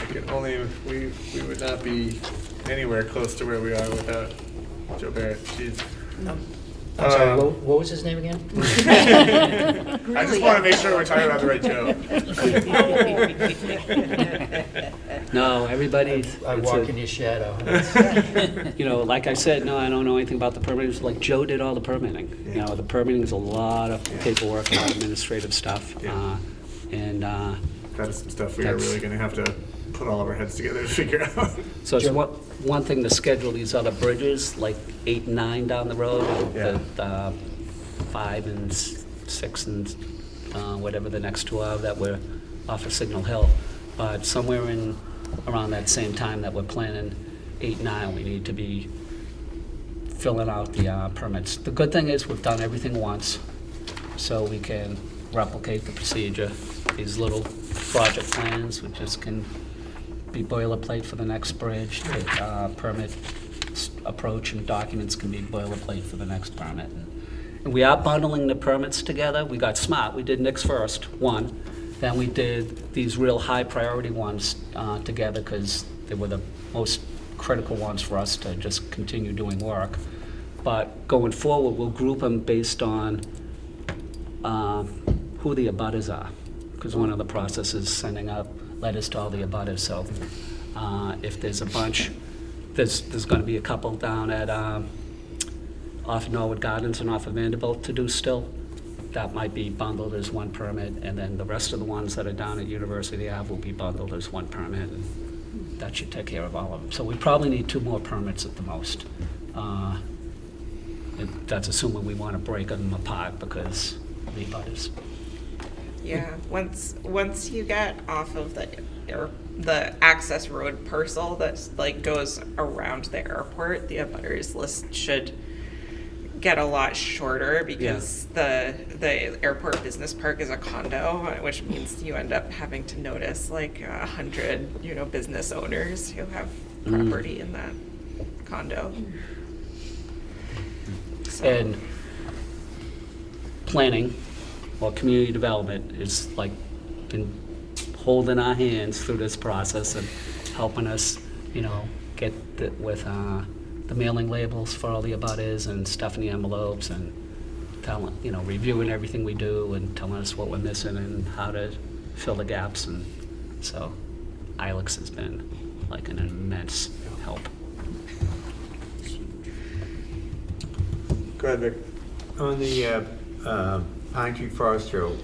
I can only, we would not be anywhere close to where we are without Joe Barrett. She's. I'm sorry, what was his name again? I just want to make sure we're talking about the right Joe. No, everybody. I walk in his shadow. Like I said, no, I don't know anything about the permitting. Like Joe did all the permitting. The permitting is a lot of paperwork, a lot of administrative stuff. Yeah. That's some stuff we are That's- really going to have to put all of our heads together to figure out. So it's one thing to schedule these other bridges, like 8 and 9 down the road, Yeah. the 5 and 6 and whatever the next 2 are that were off of Signal Hill. But somewhere around that same time that we're planning 8 and 9, we need to be filling out the permits. The good thing is we've done everything once, so we can replicate the procedure. These little project plans, which just can be boilerplate for the next bridge. The permit approach and documents can be boilerplate for the next permit. And we are bundling the permits together. We got smart. We did Nick's first, 1. Then we did these real high priority ones together because they were the most critical ones for us to just continue doing work. But going forward, we'll group them based on who the abutters are, because one of the processes is sending out letters to all the abutters. So if there's a bunch, there's going to be a couple down at off Norwood Gardens and off of Vanderbilt to do still. That might be bundled as 1 permit, and then the rest of the ones that are down at University Ave will be bundled as 1 permit, and that should take care of all of them. So we probably need 2 more permits at the most. That's assuming we want to break them apart because of the abutters. Yeah, once you get off of the access road parcel that goes around the airport, the abutters list should get a lot shorter because the airport business park is a condo, which means you end up having to notice 100 business owners who have property in that condo. So. And planning or community development is been holding our hands through this process and helping us, get with the mailing labels for all the abutters and stuffing the envelopes and telling, reviewing everything we do and telling us what we're missing and how to fill the gaps. And so ILEX has been an immense help. Go ahead, Vic. On the Pine Tree Forest Trail,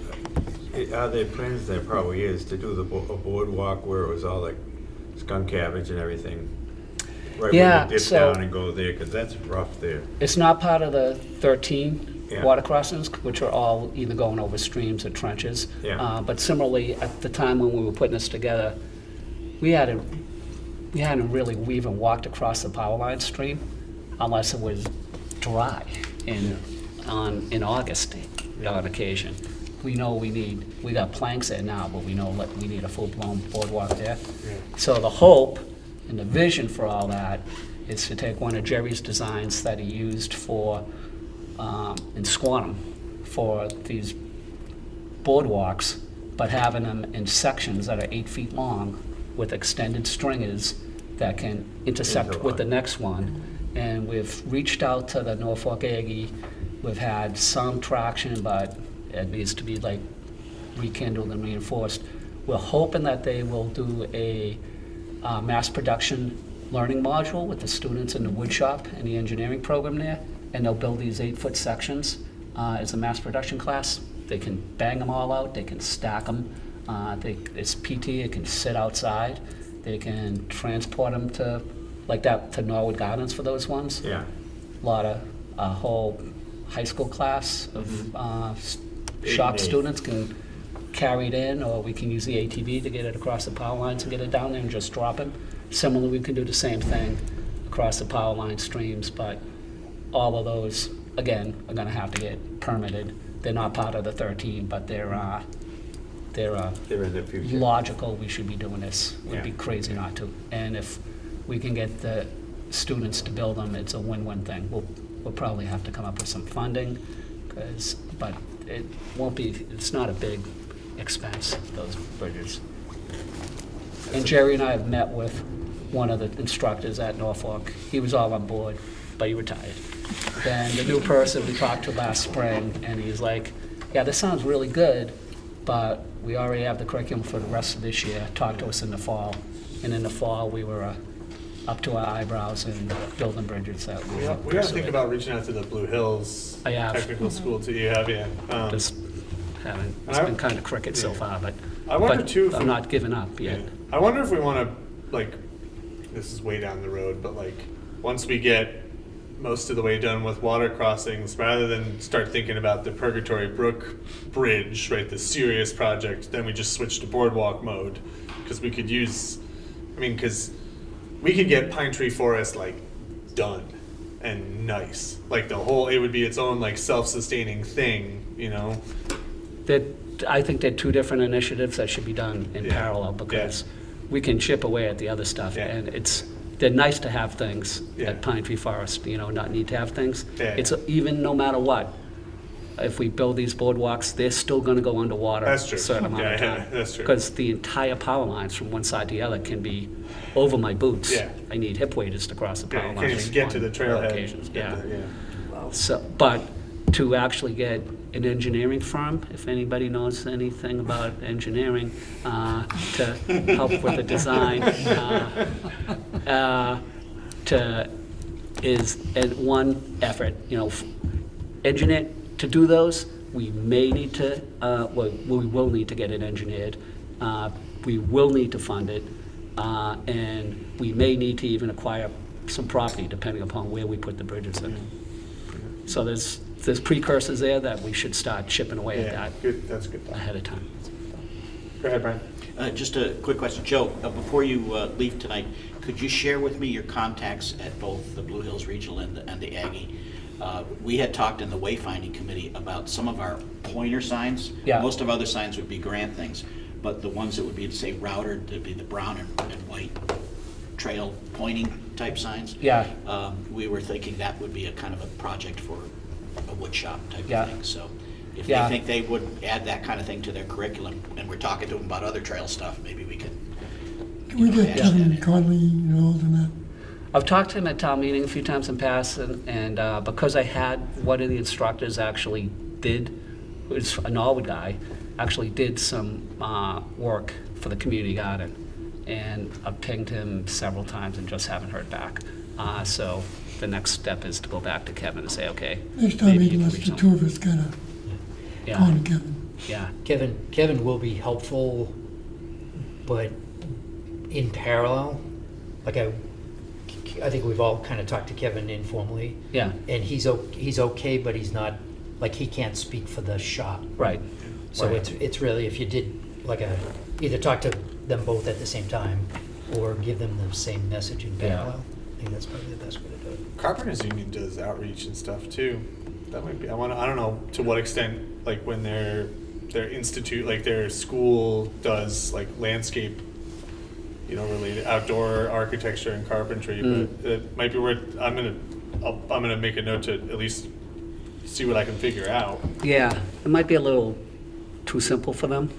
are there plans, there probably is, to do a boardwalk where it was all skunk cabbage and everything? Right, Yeah, where you dip so- down and go there, because that's rough there. It's not part of the 13 Yeah. water crossings, which are all either going over streams or trenches. Yeah. But similarly, at the time when we were putting this together, we hadn't really even walked across the power line stream unless it was dry in August on occasion. We know we got planks there now, but we know we need a full-blown boardwalk there. So the hope and the vision for all that is to take one of Jerry's designs that he used for, in Squantum, for these boardwalks, but having them in sections that are 8 feet long with extended stringers that can intersect with the next one. And we've reached out to the Norfolk Aggie. We've had some traction, but it needs to be like rekindled and reinforced. We're hoping that they will do a mass production learning module with the students in the wood shop and the engineering program there, and they'll build these 8-foot sections as a mass production class. They can bang them all out, they can stack them. It's PT, it can sit outside. They can transport them to, like that, to Norwood Gardens for those ones. Yeah. A whole high school class of shop students can carry it in, or we can use the ATV to get it across the power lines and get it down there and just drop it. Similarly, we can do the same thing across the power line streams, but all of those, again, are gonna have to get permitted. They're not part of the 13, but they're in the future. logical. We should be doing this. It would be Yeah. crazy not to. And if we can get the students to build them, it's a win-win thing. We'll probably have to come up with some funding, but it won't be, it's not a big expense, those bridges. And Jerry and I have met with one of the instructors at Norfolk. He was all on board, but he retired. Then the new person we talked to last spring, and he's like, yeah, this sounds really good, but we already have the curriculum for the rest of this year. Talk to us in the fall. And in the fall, we were up to our eyebrows in building bridges that we We gotta think about reaching out to the Blue Hills I have. Technical School too. You have, yeah. Just haven't, it's been kind of cricket so far, but I wonder but too if I'm we- not giving up yet. I wonder if we want to, like, this is way down the road, but like, once we get most of the way done with water crossings, rather than start thinking about the Purgatory Brook Bridge, right, the serious project, then we just switch to boardwalk mode, because we could use, because we could get Pine Tree Forest, like, done and nice. Like, it would be its own, like, self-sustaining thing, you know? I think they're two different initiatives that should be done in parallel, because we can chip away at the other stuff, and they're nice to have things at Pine Tree Forest, not need to have things. It's even no matter what, if we build these boardwalks, they're still gonna go underwater That's true. a certain amount of Yeah, time. that's true. Because the entire power lines from one side to the other can be over my boots. Yeah. I need hip waders to cross the Yeah, power you lines. can't even get to the on trailhead. occasions, Get yeah. the- So, but to actually get an engineering firm, if anybody knows anything about engineering, to help with the design, is one effort, engineer, to do those, we may need to, we will need to get it engineered. We will need to fund it, and we may need to even acquire some property depending upon where we put the bridges in. So there's precursors there that we should start chipping away at that. Good. That's good. Ahead of time. Go ahead, Brian. Just a quick question. Joe, before you leave tonight, could you share with me your contacts at both the Blue Hills Regional and the Aggie? We had talked in the wayfinding committee about some of our pointer signs. Yeah. Most of other signs would be grant things, but the ones that would be, say, routed, that'd be the brown and white trail pointing type signs. Yeah. We were thinking that would be a kind of a project for a wood shop type Yeah. of thing. So if Yeah. they think they would add that kind of thing to their curriculum, and we're talking to them about other trail stuff, maybe we could. Can we get Kevin Conley involved in that? I've talked to him at town meeting a few times in past, and because I had one of the instructors actually did, who's a Norwood guy, actually did some work for the community garden, and I've pinged him several times and just haven't heard back. So the next step is to go back to Kevin and say, okay. Next time, maybe maybe you let's can the reach two of us kind of Yeah. go on to Kevin. Yeah. Kevin will be helpful, but in parallel, like I think we've all kind of talked to Kevin informally. Yeah. And he's okay, but he's not like he can't speak for the shop. Right. So Right. it's really, if you did like either talk to them both at the same time or give them the same message in Yeah. parallel, I think that's probably the best way to do it. Carpenters Union does outreach and stuff too. That might be. I don't know to what extent, like when their institute, like their school does like landscape, related outdoor architecture and carpentry. But it might be worth. I'm gonna make a note to at least see what I can figure out. Yeah, it might be a little too simple for them,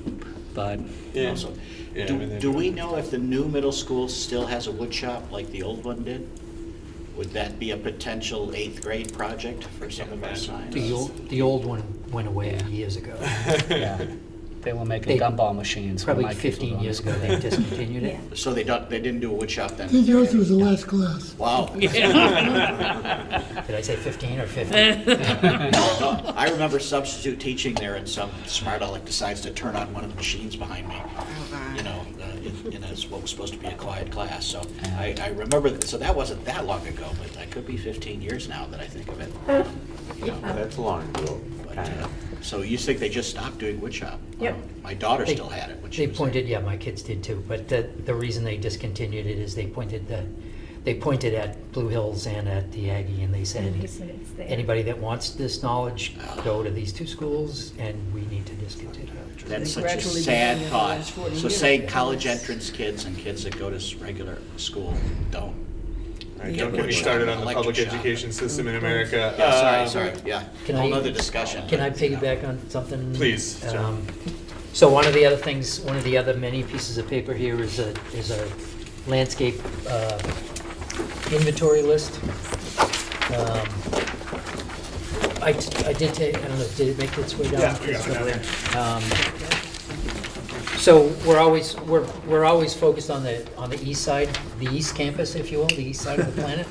but Yeah. Also, Yeah, do, I mean, do we know if the new middle school still has a wood shop like the old one did? Would that be a potential 8th grade project for some of our signs? The old one went away years ago. yeah, they were making gumball machines. when Probably my kids were 15 going years to ago, school. they discontinued it. So they didn't do a wood shop I then? think yours was the last class. Wow. Did I say 15 or 50? No, I remember substitute teaching there, and some smart aleck decides to turn on one of the machines behind me. In what was supposed to be a quiet class. So I remember. So that wasn't that long ago, but that could be 15 years now that I think of it. That's long ago. But, so you think they just stopped doing wood shop? Yep. My daughter They- still had it when she They was there. pointed, yeah, my kids did too, but the reason they discontinued it is they pointed at Blue Hills and at the Aggie, and they said, He said it's there. anybody that wants this knowledge, go to these two schools, and we need to discontinue it. That's They such a gradually began sad in the thought. last 40 So years. saying college entrance kids and kids that go to regular school don't. Right, get don't get wood me shop started and on the electric public shop. education system in America. Yeah, sorry, yeah. Can Whole I- nother discussion. Can I but, piggyback on something? Please, sure. So one of the other many pieces of paper here is a landscape inventory list. I did take, I don't know, did it make its way down? Yeah, we got it down there. So we're always focused on the east side, the east campus, if you will, the east side of the planet.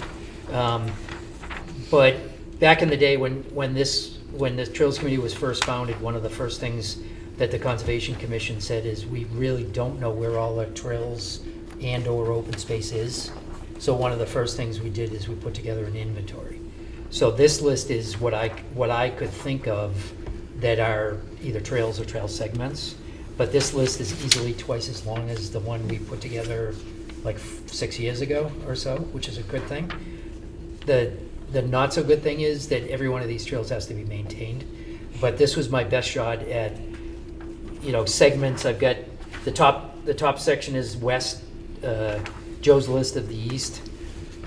But back in the day when the Trails Committee was first founded, one of the first things that the Conservation Commission said is we really don't know where all our trails and/or open space is. So one of the first things we did is we put together an inventory. So this list is what I could think of that are either trails or trail segments. But this list is easily twice as long as the one we put together like 6 years ago or so, which is a good thing. The not so good thing is that every one of these trails has to be maintained. But this was my best shot at, segments. I've got the top section is west, Joe's list of the east.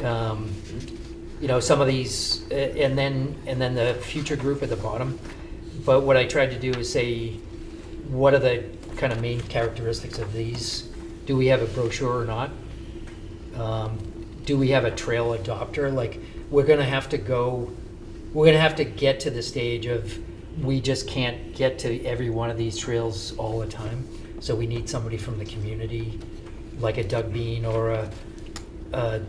Some of these, and then the future group at the bottom. But what I tried to do is say, what are the kind of main characteristics of these? Do we have a brochure or not? Do we have a trail adopter? Like, we're gonna have to get to the stage of, we just can't get to every one of these trails all the time. So we need somebody from the community, like a Doug Bean or a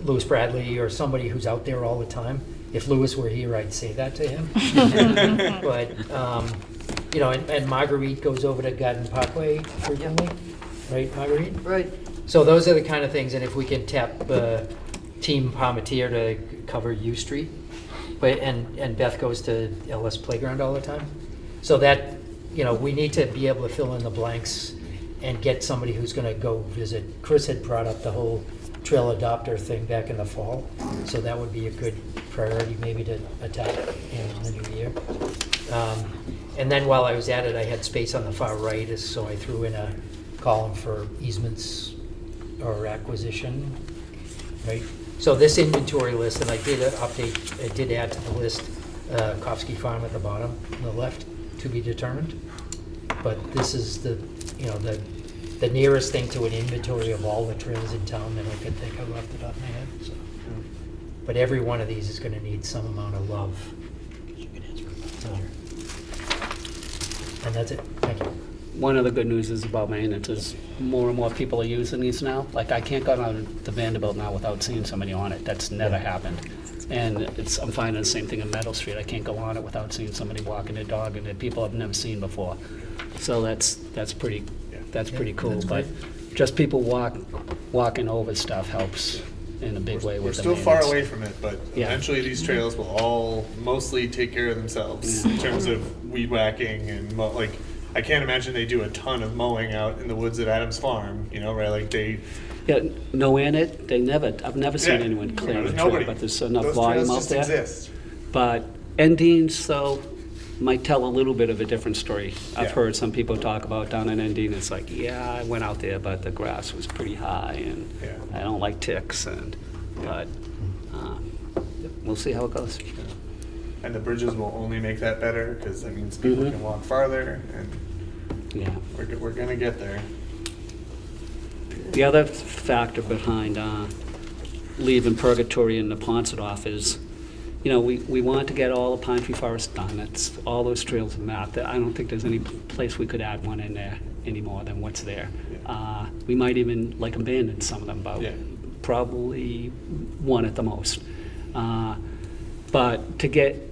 Lewis Bradley, or somebody who's out there all the time. If Lewis were here, I'd say that to him. But, and Marguerite goes over to Garden Parkway frequently, right, Marguerite? Right. So those are the kind of things, and if we can tap Team Palmetier to cover U Street, and Beth goes to LS Playground all the time. So that, we need to be able to fill in the blanks and get somebody who's gonna go visit. Chris had brought up the whole trail adopter thing back in the fall, so that would be a good priority maybe to attack in the new year. And then while I was at it, I had space on the far right, so I threw in a column for easements or acquisition, right? So this inventory list, and I did add to the list, Kopsky Farm at the bottom, on the left, to be determined. But this is the nearest thing to an inventory of all the trails in town that I could think of off the top of my head, so. But every one of these is gonna need some amount of love. So. And that's it, thank you. One of the good news is about maintenance is more and more people are using these now. Like, I can't go down to Vanderbilt now without seeing somebody on it. That's never happened. And I'm finding the same thing in Meadow Street. I can't go on it without seeing somebody walking their dog, and that people I've never seen before. So that's pretty cool. That's But great. just people walking over stuff helps in a big way We're with the still far maintenance. away from it, but Yeah. eventually these trails will all mostly take care of themselves in terms of weed whacking and like, I can't imagine they do a ton of mowing out in the woods at Adams Farm, you know, right? Like they, Yeah, nowhere in it, I've never seen Yeah. anyone clear the Nobody. trail, but there's enough Those volume trails out just there. exist. But Endines, though, might tell a little bit of a different story. I've Yeah. heard some people talk about down in Endine, it's like, yeah, I went out there, but the grass was pretty high, and Yeah. I don't like ticks, but we'll see how it goes. And the bridges will only make that better because that means people Mhm. can walk farther, and Yeah. we're gonna get there. The other factor behind leaving Purgatory and the Ponset off is, you know, we want to get all the Pine Tree Forest done. It's all those trails are mapped. I don't think there's any place we could add one in there any more than what's there. We might even like abandon some of them, but Yeah. probably one at the most. But to get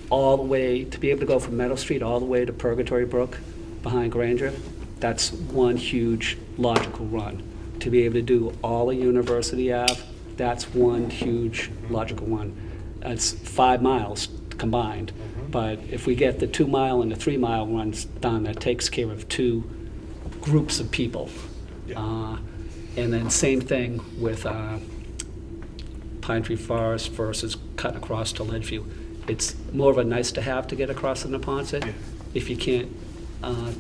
all the way, to be able to go from Meadow Street all the way to Purgatory Brook behind Granger, that's one huge logical run. To be able to do all of University Ave, that's one huge logical one. It's 5 miles combined, but if we get the 2 mile and the 3 mile runs done, that takes care of 2 groups of people. And then same thing with Pine Tree Forest versus cutting across to Ledgeview. It's more of a nice to have to get across the Neponset. Yeah. If you can't,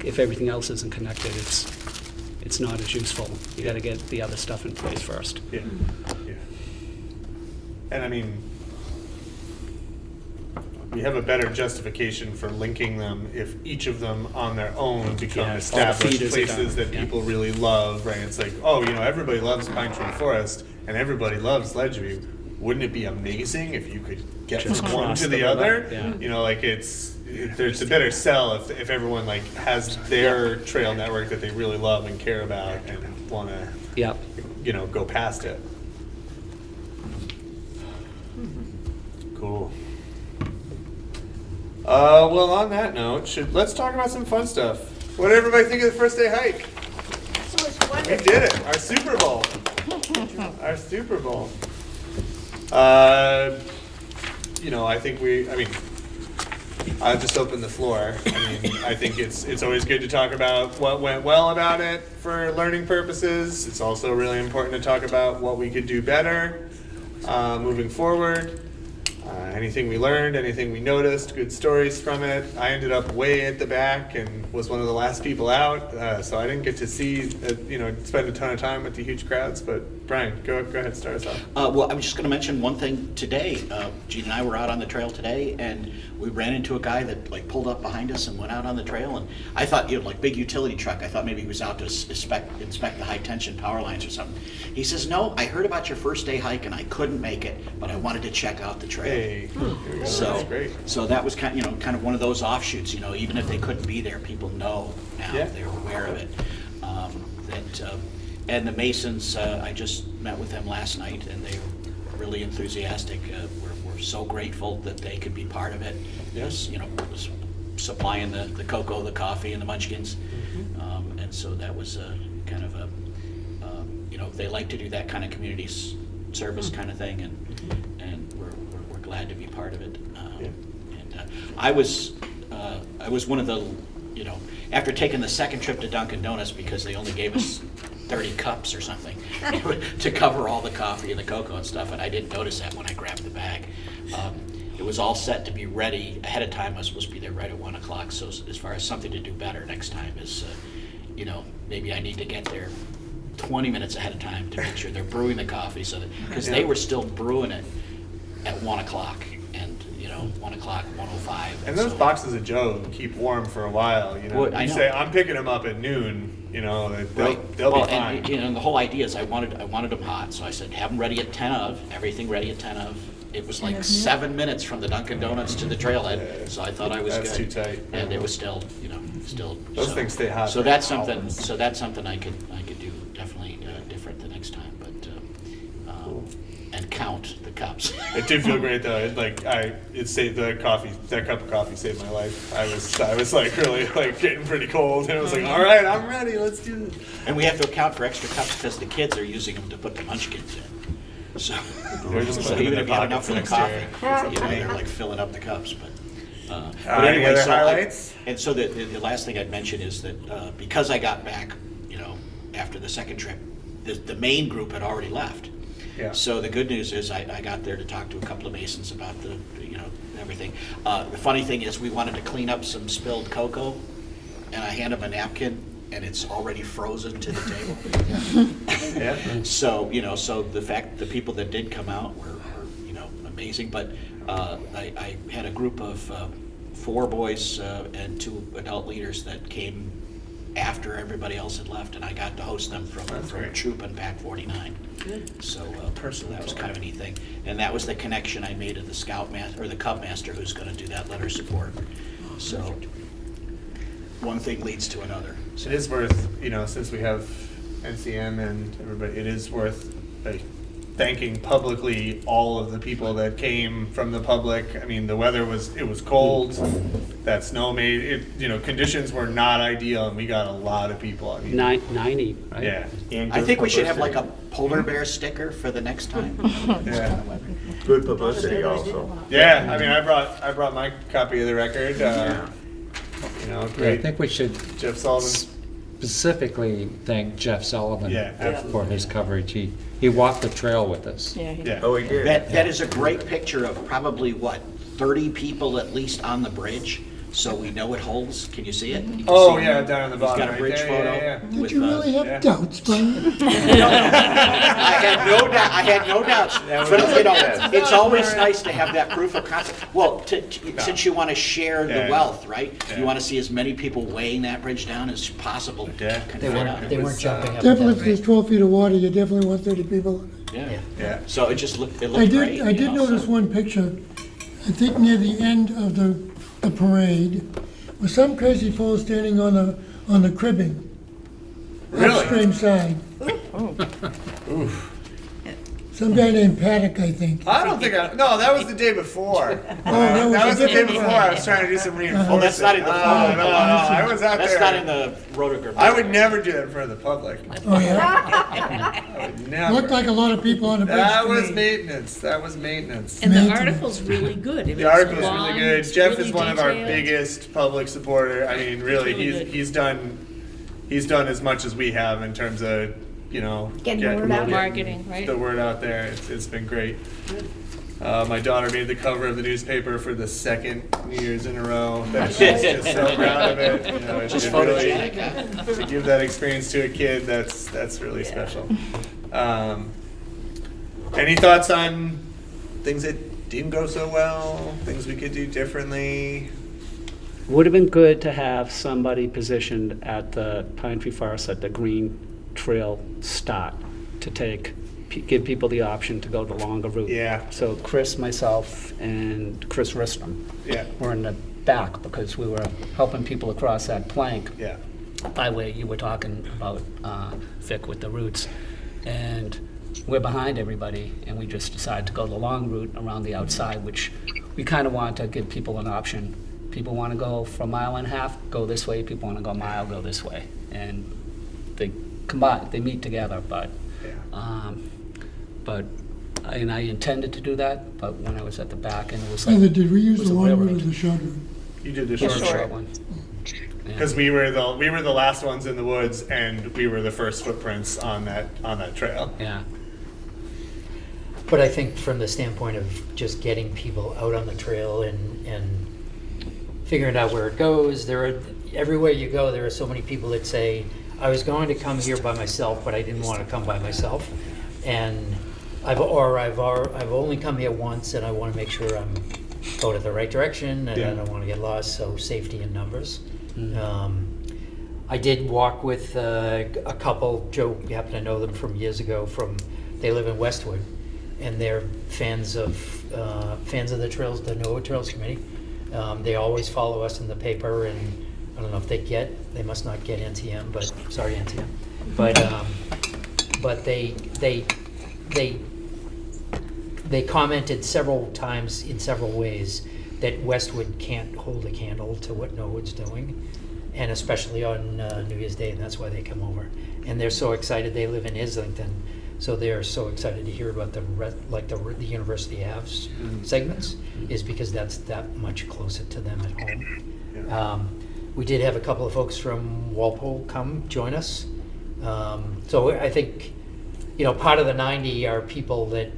if everything else isn't connected, it's not as useful. You gotta get the other stuff in place first. Yeah, yeah. And I mean, we have a better justification for linking them if each of them on their own become Yeah, all the established feeders are places done, that yeah. people really love, right? It's like, oh, you know, everybody loves Pine Tree Forest and everybody loves Ledgeview. Wouldn't it be amazing if you could get Just from one cross to the the river, other? yeah. You know, like there's a better sell if everyone like has their trail network that they really love and care about and want to, Yep. you know, go past it. Cool. Well, on that note, let's talk about some fun stuff. What did everybody think of the first day hike? It was We wonderful. did it. Our Super Bowl. Our Super Bowl. You know, I think I'll just open the floor. I mean, I think it's always good to talk about what went well about it for learning purposes. It's also really important to talk about what we could do better moving forward. Anything we learned, anything we noticed, good stories from it. I ended up way at the back and was one of the last people out, so I didn't get to see, spend a ton of time with the huge crowds. But Brian, go ahead, start us off. Well, I'm just going to mention one thing today. Gene and I were out on the trail today, and we ran into a guy that like pulled up behind us and went out on the trail. And I thought, like big utility truck. I thought maybe he was out to inspect the high tension power lines or something. He says, "No, I heard about your first day hike and I couldn't make it, but I wanted to check out the trail." Hey, there we go. So, That's great. so that was kind of one of those offshoots. Even if they couldn't be there, people know now. Yeah. They're aware of it. And the Masons, I just met with them last night, and they were really enthusiastic. We're so grateful that they could be part of it. Yes, was supplying the cocoa, the coffee, and the munchkins. And so that was kind of a, they like to do that kind of community service kind of thing, and we're glad to be part of it. And I was one of the, after taking the second trip to Dunkin' Donuts, because they only gave us 30 cups or something to cover all the coffee and the cocoa and stuff, and I didn't notice that when I grabbed the bag. It was all set to be ready ahead of time. I was supposed to be there right at 1 o'clock. So as far as something to do better next time is, maybe I need to get there 20 minutes ahead of time to make sure they're brewing the coffee, so that because they were still brewing it at 1 o'clock, and 1 o'clock, 1:05. And those boxes of Joe keep warm for a while. Well, I you know. say I'm picking them up at noon. They'll Right. be Well, fine. and the whole idea is I wanted them hot, so I said have them ready at 10 of, everything ready at 10 of. It was like 7 minutes from the Dunkin' Donuts to the trailhead, so I thought I was That's good. too tight. And it was still. Those things stay hot So for that's hours. something. So that's something I could do definitely different the next time, but and count the cups. It did feel great though. It saved that cup of coffee saved my life. I was like really like getting pretty cold, and I was like, all right, I'm ready. Let's do this. And we have to account for extra cups because the kids are using them to put the munchkins in. So, They're just so putting it even in if you have their enough for the pockets coffee, next year. they're like filling up the cups, but. Any other highlights? And so the last thing I'd mention is that because I got back, after the second trip, the main group had already left. Yeah. So the good news is I got there to talk to a couple of Masons about everything. The funny thing is we wanted to clean up some spilled cocoa, and I hand them a napkin, and it's already frozen to the table. Yeah. So, so the people that did come out were amazing, but I had a group of 4 boys and 2 adult leaders that came after everybody else had left, and I got to host them from Troop and Pack 49. Good. So that was kind of a neat thing. And that was the connection I made to the Scout Master, or the Cub Master, who's going to do that letter support. So one thing leads to another. It is worth, since we have NCM and everybody, it is worth thanking publicly all of the people that came from the public. I mean, the weather was cold. That snow made it, conditions were not ideal, and we got a lot of people. I mean, 90, right? yeah. I think we should have like a polar bear sticker for the next time. Yeah. Good publicity also. Yeah, I mean, I brought my copy of the record. Great. I think we should Jeff Sullivan. specifically thank Jeff Sullivan Yeah, absolutely. for his coverage. He walked the trail with us. Yeah, he Yeah. Oh, he did. That is a great picture of probably, 30 people at least on the bridge, so we know it holds. Can you see it? You can Oh see yeah, it. down on the He's bottom got a right bridge there. photo. Yeah. Did with, you really have yeah. doubts, Brian? I had no doubts. That But was- it's always nice to have that proof of concept. Well, since you want to share the Yeah. wealth, right? Yeah. You want to see as many people weighing that bridge down as possible. Yeah. Kind They of weren't, fit they out. weren't jumping up and Definitely, down. if there's 12 feet of water, you definitely want 30 people. Yeah. Yeah. So it just looked I great. did notice so- one picture, I think near the end of the parade, with some crazy fool standing on the cribbing. Really? Upstream side. Some guy named Paddock, I think. I don't think no, that was the day before. that was the a day different before. one. I was trying to do some reinforcement. Oh, that's not in the photo. No, I was out That's there. not in the Rotoger. I would never do that in front of the public. Oh, yeah? I would never. Looked like a lot of people on the bridge. That to was me. maintenance. That was maintenance. And the Maintenance. article's really good. I mean, The it's article is long, really good. it's Jeff really is one of our detailed. biggest public supporter. I mean, really, really good. he's done as much as we have in terms of Getting the word out. Marketing, right? The word out there. It's been great. My daughter made the cover of the newspaper for the 2nd New Year's in a row. She's just so proud of it. It's Just been really- photogenic, huh? to give that experience to a kid, that's really special. Any thoughts on things that didn't go so well? Things we could do differently? Would have been good to have somebody positioned at the Pine Tree Forest at the Green Trail start to give people the option to go the longer route. Yeah. So Chris, myself, and Chris Ristrom Yeah. were in the back because we were helping people across that plank Yeah. by where you were talking about, Vic, with the routes. And we're behind everybody, and we just decided to go the long route around the outside, which we kind of want to give people an option. People want to go for a mile and a half, go this way. People want to go a mile, go this way. And they combine, they meet together, but, and I intended to do that, but when I was at the back, and it was like. Heather, did we it use was the a long route or railroad. the short route? You did the The short short route. one. Yeah. Because we were the last ones in the woods, and we were the first footprints on that trail. Yeah. But I think from the standpoint of just getting people out on the trail and figuring out where it goes, everywhere you go, there are so many people that say, I was going to come here by myself, but I didn't want to come by myself. And I've only come here once, and I want to make sure I'm going in the right direction, and I don't want to get lost, so safety in numbers. I did walk with a couple, Joe, you happen to know them from years ago, they live in Westwood, and they're fans of the trails, the NOAA Trails Committee. They always follow us in the paper, and I don't know if they must not get NTM, but sorry NTM. But they commented several times in several ways that Westwood can't hold a candle to what NOAA's doing, and especially on New Year's Day, and that's why they come over. And they're so excited. They live in Islington, so they're so excited to hear about the University Ave's segments, is because that's that much closer to them at home. We did have a couple of folks from Walpole come join us. So I think, part of the 90 are people that,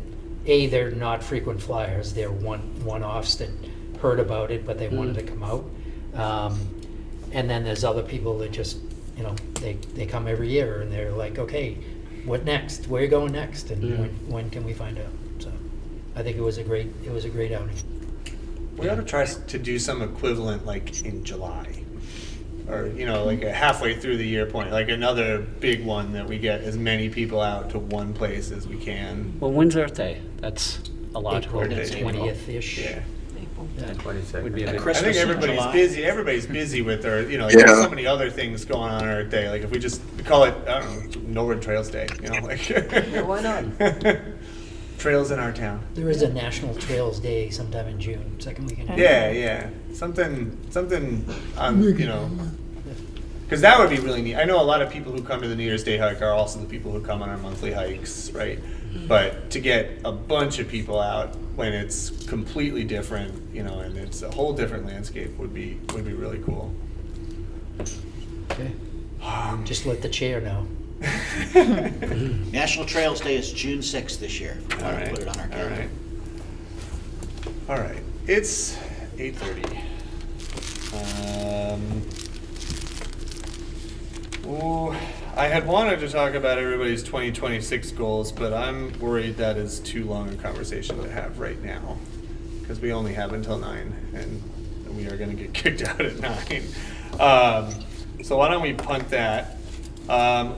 they're not frequent flyers, they're one-offs that heard about it, but they wanted to come out. And then there's other people that just, they come every year and they're like, okay, what next? Where are you going next? And when can we find out? So I think it was a great outing. We ought to try to do some equivalent like in July. Or, like a halfway through the year point, like another big one that we get as many people out to one place as we can. Well, when's Earth Day? That's a logical. April 20th-ish. Yeah. Yeah, 22nd. Would be a I big. think everybody's busy. Everybody's busy with their, there's so many other things going on Earth Day. Like if we just call it, I don't know, Norwood Trails Day, like. Yeah, why not? Trails in our town. There is a National Trails Day sometime in June, second weekend. Yeah. Something because that would be really neat. I know a lot of people who come to the New Year's Day hike are also the people who come on our monthly hikes, right? But to get a bunch of people out when it's completely different, and it's a whole different landscape would be really cool. Okay. Just let the chair know. National Trails Day is June 6th this year. We want to put it on our calendar. All right. It's 8:30. I had wanted to talk about everybody's 2026 goals, but I'm worried that is too long a conversation to have right now, because we only have until 9, and we are going to get kicked out at 9. So why don't we punt that?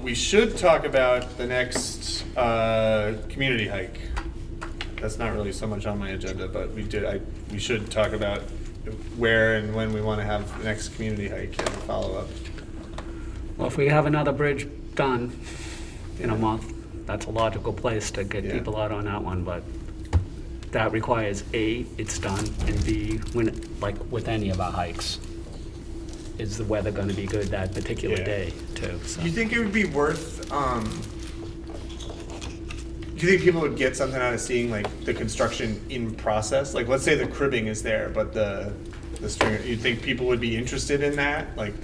We should talk about the next community hike. That's not really so much on my agenda, but we should talk about where and when we want to have the next community hike and follow up. Well, if we have another bridge done in a month, that's a logical place to get people out on that one, but that requires A, it's done, and B, like with any of our hikes, is the weather gonna be good that particular day too? So. Do you think it would be worth, do you think people would get something out of seeing like the construction in process? Like, let's say the cribbing is there, but the stringer, you think people would be interested in that? Like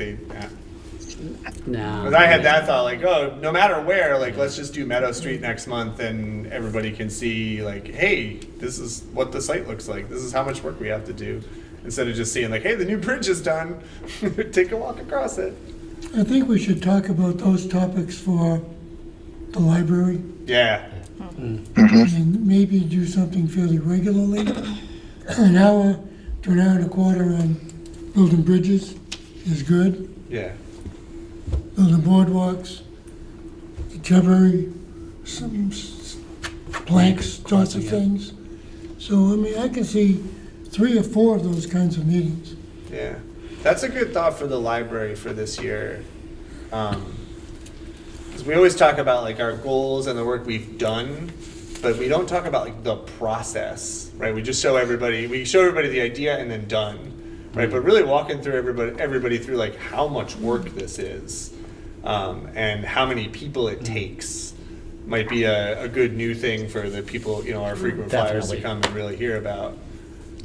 No. Because I had that thought, like, no matter where, like, let's just do Meadow Street next month, and everybody can see, like, hey, this is what the site looks like. This is how much work we have to do. Instead of just seeing, like, hey, the new bridge is done. Take a walk across it. I think we should talk about those topics for the library. Yeah. And maybe do something fairly regularly. An hour to an hour and a quarter on building bridges is good. Yeah. Building boardwalks, temporary, some planks, sorts of things. So, I can see 3 or 4 of those kinds of meetings. Yeah. That's a good thought for the library for this year. Because we always talk about, like, our goals and the work we've done, but we don't talk about, like, the process, right? We just show everybody the idea and then done, right? But really walking through everybody through, like, how much work this is. And how many people it takes might be a good new thing for the people, our frequent flyers to come and really hear about.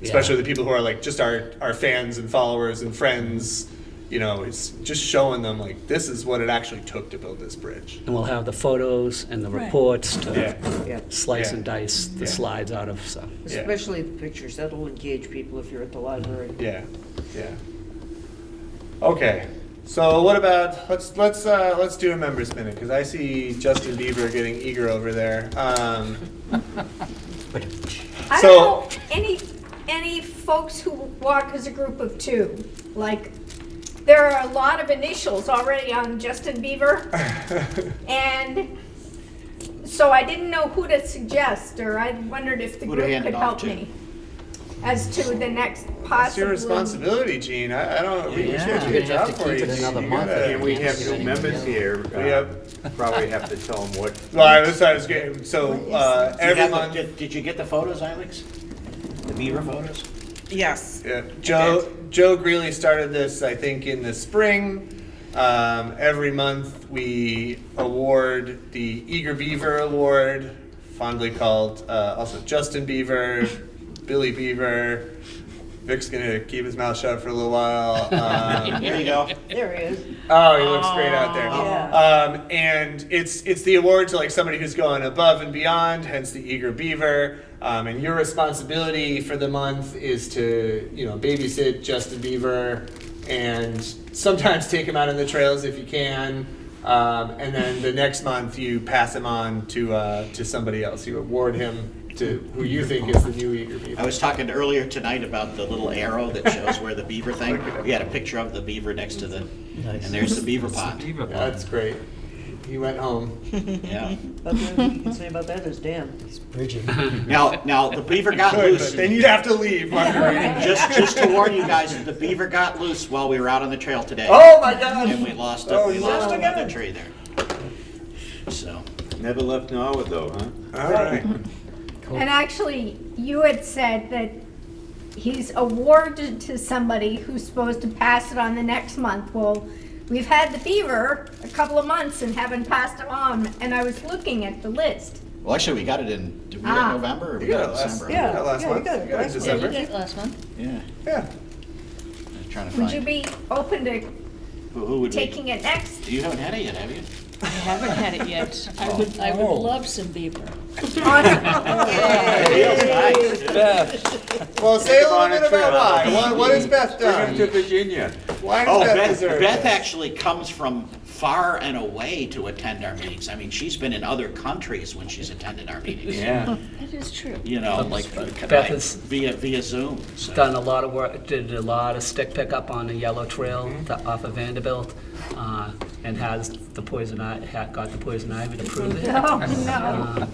Especially the people who are like just our fans and followers and friends. It's just showing them like this is what it actually took to build this bridge. And we'll have the photos and the reports to Yeah. slice and dice the slides out of. So. Especially the pictures. That'll engage people if you're at the library. Yeah. Okay. So what about let's do a members minute, because I see Justin Bieber getting eager over there. I don't know any folks who walk as a group of 2. Like, there are a lot of initials already on Justin Bieber, and so I didn't know who to suggest, or I wondered if the Who to group hand could it off help to. me as to the next It's possible. your responsibility, Gene. I don't. We should do a You're good gonna have job to for keep you. it another You month. gotta- We have new members here. Probably have to tell them what. Well, that's what I was getting. So every month. Did you get the photos, Alex? The Beaver photos? Yes. Yeah. Joe Greeley started this, I think, in the spring. Every month we award the Eager Beaver Award, fondly called also Justin Beaver, Billy Beaver. Vic's gonna keep his mouth shut for a little while. There you go. There he is. Oh, he looks great out there. Yeah. And it's the award to like somebody who's going above and beyond, hence the Eager Beaver. And your responsibility for the month is to, babysit Justin Beaver and sometimes take him out on the trails if you can. And then the next month you pass him on to somebody else. You award him to who you think is the new Eager Beaver. I was talking earlier tonight about the little arrow that shows where the beaver thing. We had a picture of the beaver next to the, and there's the beaver pond. That's great. He went home. Yeah. But the only thing you can say about that is Dan. He's bridging. Now the beaver got Good, loose. but then you'd have to leave. Just to warn you guys, the beaver got loose while we were out on the trail today. Oh my God! And we lost another tree there. So. Never left Norwood though, huh? All right. And actually, you had said that he's awarded to somebody who's supposed to pass it on the next month. Well, we've had the beaver a couple of months and haven't passed him on, and I was looking at the list. Well, actually, we got it in, did we get it in November or we got it in December? Yeah, last month. you got it You got it in December. you did it last month. Yeah. Yeah. I was trying to Would find. you be open to Who would taking it next? You haven't had it yet, have you? I haven't had it yet. I would love some beaver. Feels nice. Well, say a little bit about why. What has Beth Bring done? him to Virginia. Why does Beth deserve Beth this? actually comes from far and away to attend our meetings. I mean, she's been in other countries when she's attended our meetings. Yeah. That is true. Beth has via Zoom. So. done a lot of work, did a lot of stick pickup on the Yellow Trail off of Vanderbilt, and has the poison got the poison ivy to prove it. Oh, no.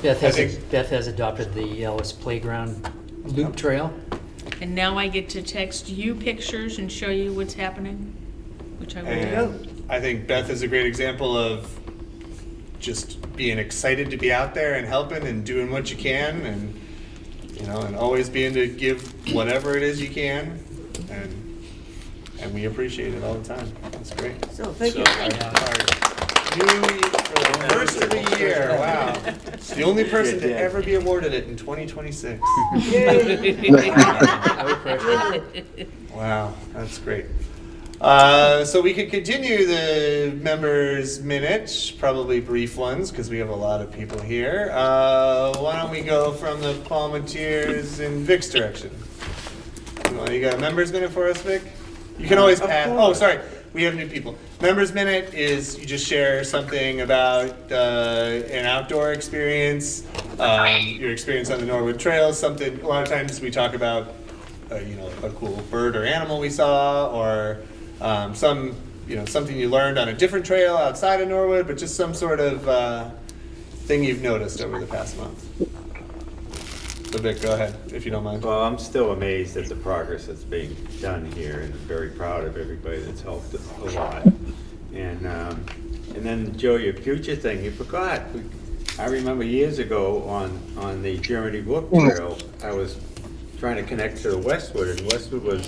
Beth has adopted the Ellis Playground Loop Trail. And now I get to text you pictures and show you what's happening, which I will do. And I think Beth is a great example of just being excited to be out there and helping and doing what you can, and and always being to give whatever it is you can, and we appreciate it all the time. That's great. So, thank you. For the first of the year, wow. The only person to ever be awarded it in 2026. Wow, that's great. So we could continue the members' minutes, probably brief ones, because we have a lot of people here. Why don't we go from the Palmetiers in Vic's direction? You got a members' minute for us, Vic? You can always pass. Oh, sorry. We have new people. Members' minute is you just share something about an outdoor experience, your experience on the Norwood Trails. Something. A lot of times we talk about, a cool bird or animal we saw, or something you learned on a different trail outside of Norwood, but just some sort of thing you've noticed over the past month. So Vic, go ahead, if you don't mind. Well, I'm still amazed at the progress that's being done here, and very proud of everybody that's helped a lot. And then Joe, your future thing, you forgot. I remember years ago on the Germany Brook Trail, I was trying to connect to the Westwood, and Westwood was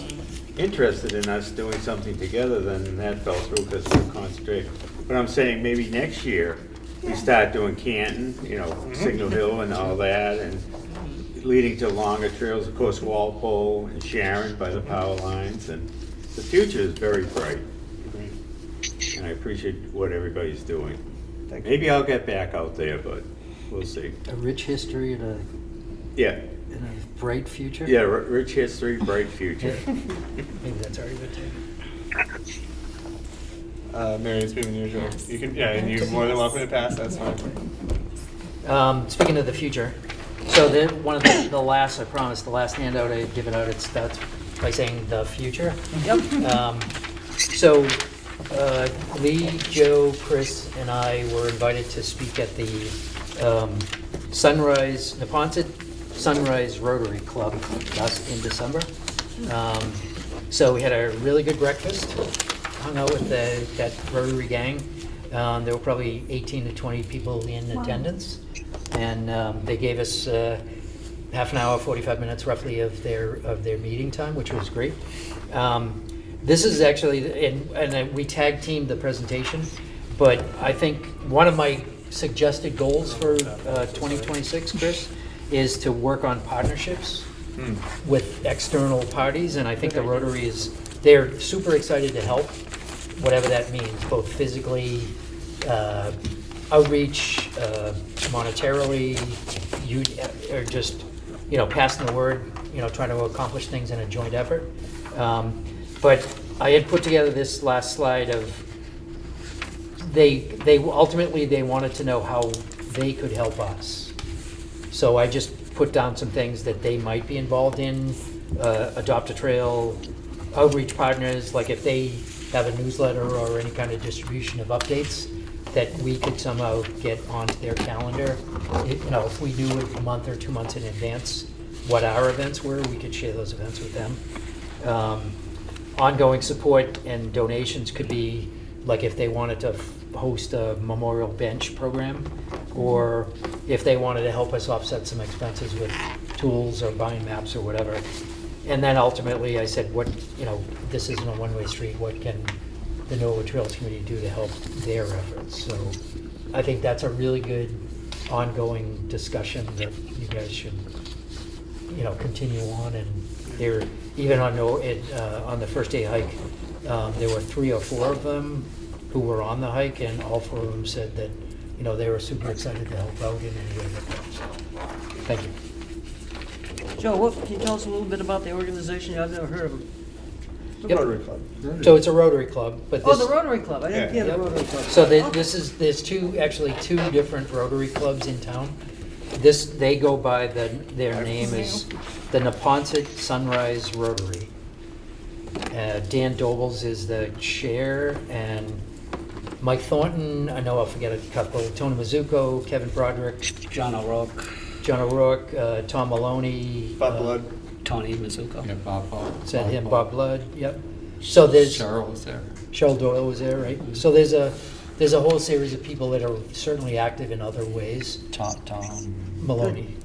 interested in us doing something together. Then that fell through because we were concentrating. But I'm saying maybe next year we start doing Canton, Signal Hill and all that, and leading to longer trails, of course, Walpole and Sharon by the power lines, and the future is very bright. And I appreciate what everybody's doing. Maybe I'll get back out there, but we'll see. A rich history and a bright future? Yeah, rich history, bright future. Maybe that's already been taken. Mary, it's been unusual. You can, and you're more than welcome to pass. That's fine. Speaking of the future, so one of the last, I promised, the last handout I had given out, it starts by saying the future. Yep. So Lee, Joe, Chris, and I were invited to speak at the Neponset Sunrise Rotary Club in December. So we had a really good breakfast, hung out with that Rotary gang. There were probably 18 to 20 people in attendance. And they gave us half an hour, 45 minutes roughly of their meeting time, which was great. This is actually, and we tag teamed the presentation, but I think one of my suggested goals for 2026, Chris, is to work on partnerships with external parties, and I think the Rotary they're super excited to help, whatever that means, both physically, outreach, monetarily, or just, passing the word, trying to accomplish things in a joint effort. But I had put together this last slide of, they ultimately, they wanted to know how they could help us. So I just put down some things that they might be involved in, Adopt a Trail, outreach partners, like if they have a newsletter or any kind of distribution of updates, that we could somehow get onto their calendar. If we knew a month or 2 months in advance what our events were, we could share those events with them. Ongoing support and donations could be, like if they wanted to host a memorial bench program, or if they wanted to help us offset some expenses with tools or buying maps or whatever. And then ultimately I said, this isn't a one-way street, what can the Norwood Trails Committee do to help their efforts? So I think that's a really good ongoing discussion that you guys should, continue on. And there, even on the first day hike, there were 3 or 4 of them who were on the hike, and all 4 of them said that, they were super excited to help out in any way that comes. Thank you. Joe, can you tell us a little bit about the organization? I've never heard of them. The Rotary Club. So it's a Rotary Club, but this. Oh, the Rotary Club. I didn't hear the Rotary Club. So there's two different Rotary clubs in town. They go by their name is the Neponset Sunrise Rotary. Dan Dobles is the chair, and Mike Thornton, I know I'll forget a couple, Tony Mizuko, Kevin Broderick, John O'Rourke, Tom Maloney. Bob Blood. Tony Mizuko. Yeah, Bob. Said him, Bob Blood, yep. So there's. Cheryl was there. Cheryl Doyle was there, right? So there's a whole series of people that are certainly active in other ways. Tom Maloney.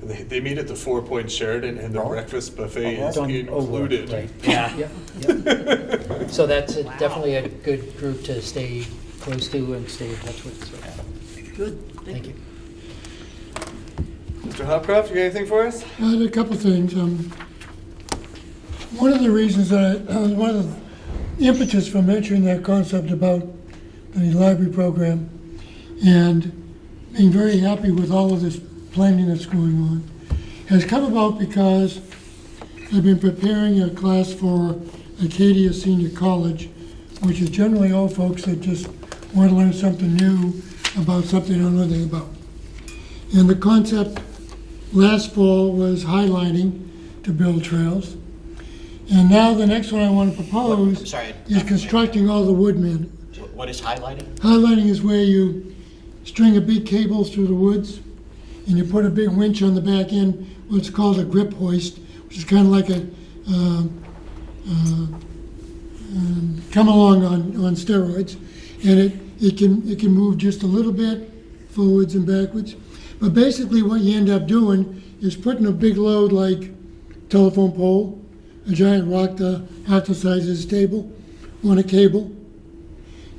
They meet at the 4 Point Sheraton, and the breakfast buffet is included. Right. Yeah. Yep. So that's definitely a good group to stay close to and stay in touch with. So. Good, thank you. Mr. Hopcroft, you got anything for us? I had a couple things. One of the reasons one of the impetus for mentioning that concept about the library program and being very happy with all of this planning that's going on has come about because I've been preparing a class for Acadia Senior College, which is generally all folks that just want to learn something new about something they don't know anything about. And the concept last fall was highlighting to build trails. And now the next one I want to propose is constructing all the woodmen. What is highlighting? Highlighting is where you string a big cable through the woods and you put a big winch on the back end, what's called a grip hoist, which is kind of like a come along on steroids. And it can move just a little bit forwards and backwards. But basically what you end up doing is putting a big load like telephone pole, a giant rock half the size of this table, on a cable.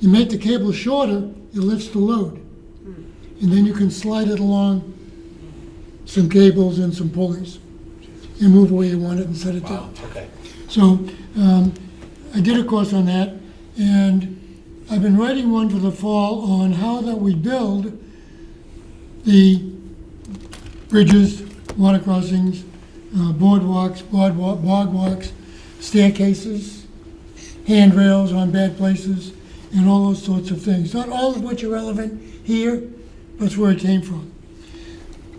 You make the cable shorter, it lifts the load. And then you can slide it along some cables and some pulleys and move where you want it and set it down. Okay. So I did a course on that, and I've been writing one for the fall on how that we build the bridges, water crossings, boardwalks, bog walks, staircases, handrails on bad places, and all those sorts of things. Not all of which are relevant here, but it's where it came from.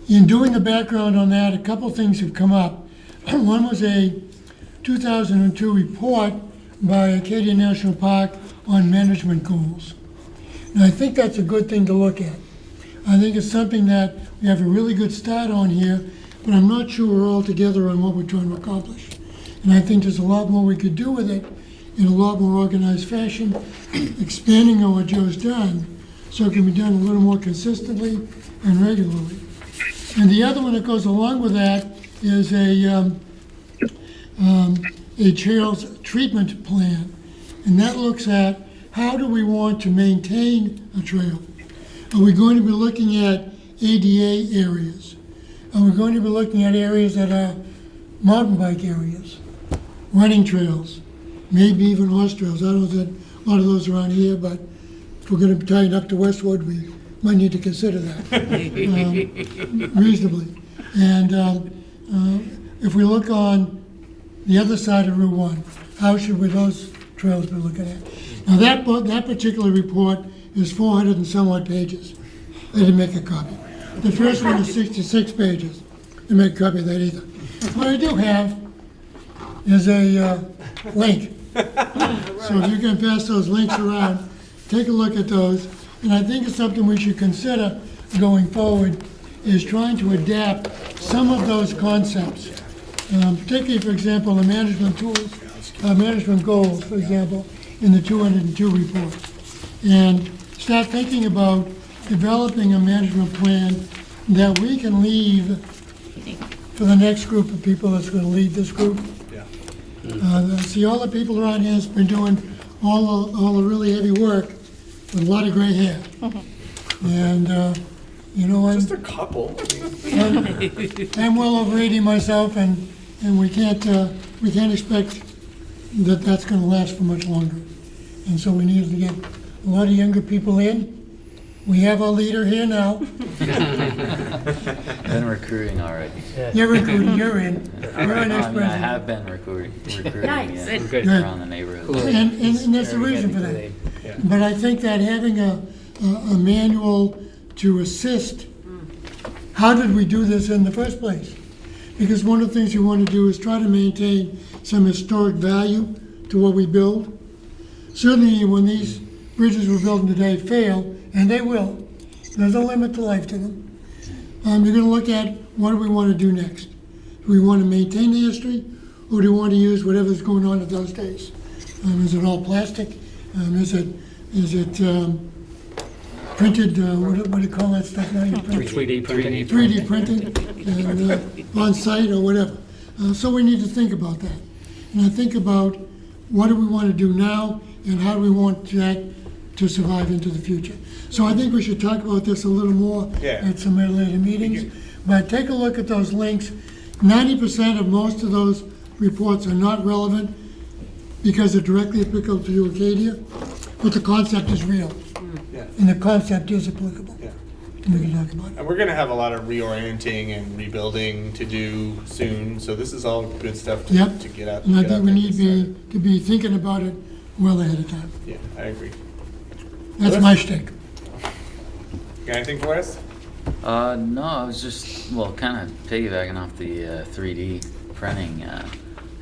In doing the background on that, a couple things have come up. One was a 2002 report by Acadia National Park on management goals. And I think that's a good thing to look at. I think it's something that we have a really good start on here, but I'm not sure we're all together on what we're trying to accomplish. And I think there's a lot more we could do with it in a lot more organized fashion, expanding on what Joe's done, so it can be done a little more consistently and regularly. And the other one that goes along with that is a a trails treatment plan, and that looks at how do we want to maintain a trail? Are we going to be looking at ADA areas? Are we going to be looking at areas that are mountain bike areas, running trails, maybe even horse trails? I don't know that a lot of those around here, but if we're going to tighten up to Westwood, we might need to consider that reasonably. And if we look on the other side of Route 1, how should we those trails be looking at? Now that particular report is 400 and some odd pages. I didn't make a copy. The first one is 66 pages. I didn't make a copy of that either. What I do have is a link. So if you can pass those links around, take a look at those. And I think it's something we should consider going forward, is trying to adapt some of those concepts. Particularly, for example, the management tools, management goals, for example, in the 202 report. And start thinking about developing a management plan that we can leave for the next group of people that's going to lead this group. I see all the people around here that's been doing all the really heavy work with a lot of gray hair. And, you know, Just a couple. I'm well over 80 myself, and we can't expect that that's going to last for much longer. And so we need to get a lot of younger people in. We have our leader here now. Been recruiting already. You're recruiting, you're in. You're an I mean, I ex-president. have been recruiting Nice. yeah, Good. around the neighborhood. And there's a reason for that. But I think that having a manual to assist, how did we do this in the first place? Because one of the things we want to do is try to maintain some historic value to what we build. Certainly when these bridges we're building today fail, and they will, there's a limit to life to them. You're going to look at what do we want to do next. Do we want to maintain the history, or do we want to use whatever's going on at those days? Is it all plastic? Is it printed, what do you call that stuff now? You print? 3D printing. 3D printed, and, on site or whatever. So we need to think about that. And I think about what do we want to do now, and how do we want that to survive into the future. So I think we should talk about this a little more at some later meetings. But take a look at those links. 90% of most of those reports are not relevant because they're directly applicable to Acadia, but the concept is real. And the concept is applicable. And we can talk about it. And we're going to have a lot of reorienting and rebuilding to do soon, so this is all good stuff to, Yep. to get out. And I get out think we there need and get to be thinking about it well ahead of time. started. Yeah, I agree. That's my shtick. Got anything for us? No, I was just, well, kind of piggybacking off the 3D printing.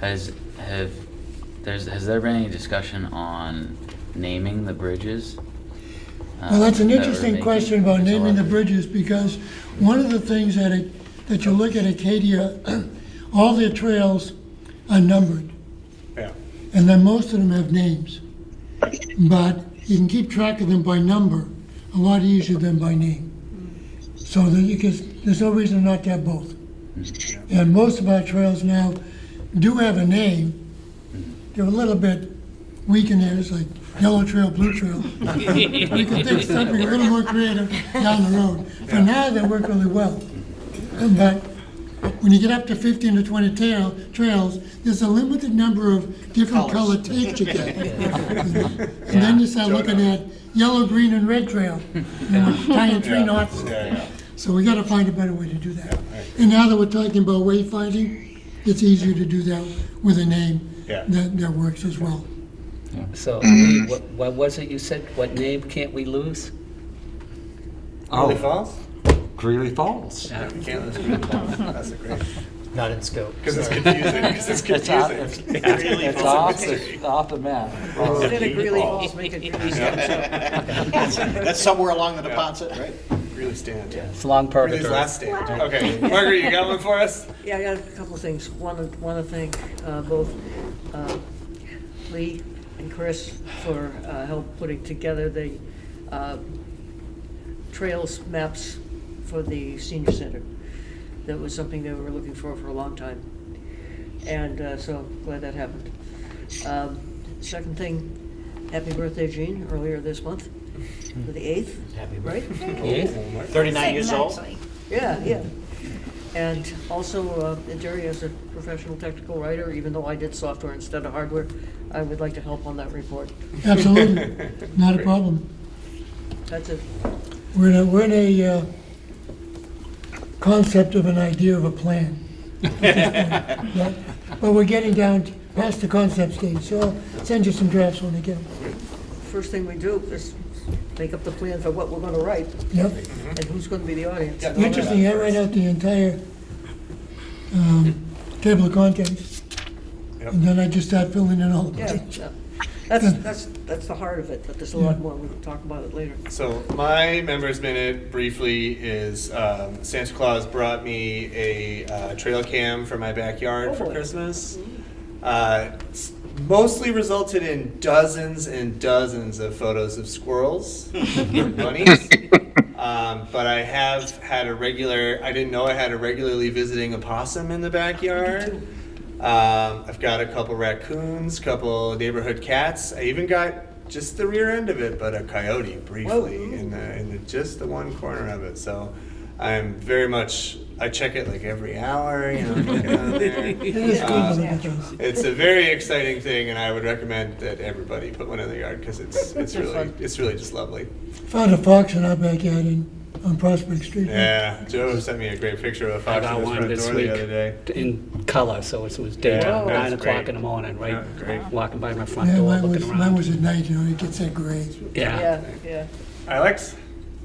Has there been any discussion on naming the bridges? Well, that's an that we're interesting making? question about It's a naming lot. the bridges, because one of the things that you look at Acadia, all their trails are numbered, Yeah. and then most of them have names. But you can keep track of them by number a lot easier than by name. So that there's no reason not to have both. And most of our trails now do have a name. They're a little bit weak in there, it's like yellow trail, blue trail. We can think something a little more creative down the road. For now, they work really well. But when you get up to 15 to 20 trails, there's a limited number of different color tapes you get. And then you start looking at yellow, green, and red trail, tying 3 knots. So we gotta find a better way to do that. And now that we're talking about wayfinding, it's easier to do that with a name that works as well. So, Lee, what was it you said? What name can't we lose? Greeley Falls? Greeley Falls. Yeah, we can't lose Greeley Falls. That's a great. Not in scope. Because it's confusing. It's off the map. Instead of Greeley Falls, make it Greeley Stand. That's somewhere along the deposit, right? Greeley Stand. It's long Greeley's purgatory. last stand. Okay, Margaret, you got one for us? Yeah, I got a couple of things. Want to thank both Lee and Chris for help putting together the trails maps for the senior center. That was something they were looking for a long time. And so glad that happened. Second thing, happy birthday, Jean, earlier this month, the 8th. Happy right? 39 years old. Yeah. And also, Jerry, as a professional technical writer, even though I did software instead of hardware, I would like to help on that report. Absolutely, not a problem. That's it. We're in a concept of an idea of a plan. But we're getting down past the concept stage, so I'll send you some drafts when I get them. First thing we do is make up the plan for what we're gonna write. Yep. And who's gonna be the audience. and all that. Interesting, I write out the entire table of contents, and then I just start filling in all the Yeah, blanks. yeah. That's the heart of it, but there's a lot more, we can talk about it later. So my members minute briefly is Santa Claus brought me a trail cam for my backyard for Christmas. Mostly resulted in dozens and dozens of photos of squirrels and bunnies. But I have had I didn't know I had a regularly visiting opossum in the backyard. I've got a couple raccoons, couple neighborhood cats. I even got just the rear end of it, but a coyote briefly in just the one corner of it. So I'm very much, I check it like every hour, looking on there. It's a very exciting thing, and I would recommend that everybody put one in their yard because it's really just lovely. Found a fox in our backyard on Prospect Street. Yeah, Joe sent me a great picture of a I fox got in his one front this door week the other day. in color, so it was daytime, Yeah, 9 that's o'clock great. in the morning, right? Yeah, great. Walking by my front Yeah, door, mine looking was around. at night, it gets that gray. Yeah. Yeah. Alex?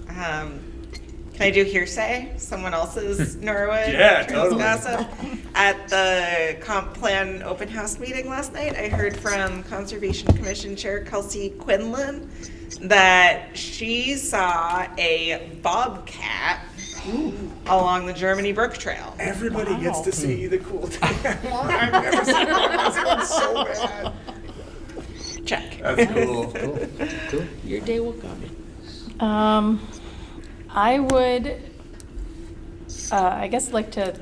Can I do hearsay? Someone else's Norwood Yeah, Trails totally. gossip? At the comp plan open house meeting last night, I heard from Conservation Commission Chair Kelsey Quinlan that she saw a bobcat along the Germany Brook Trail. Everybody gets to see the cool thing. I've never seen one. This one's so bad. Check. That's cool. Cool. Your day will come. I would, I guess, like to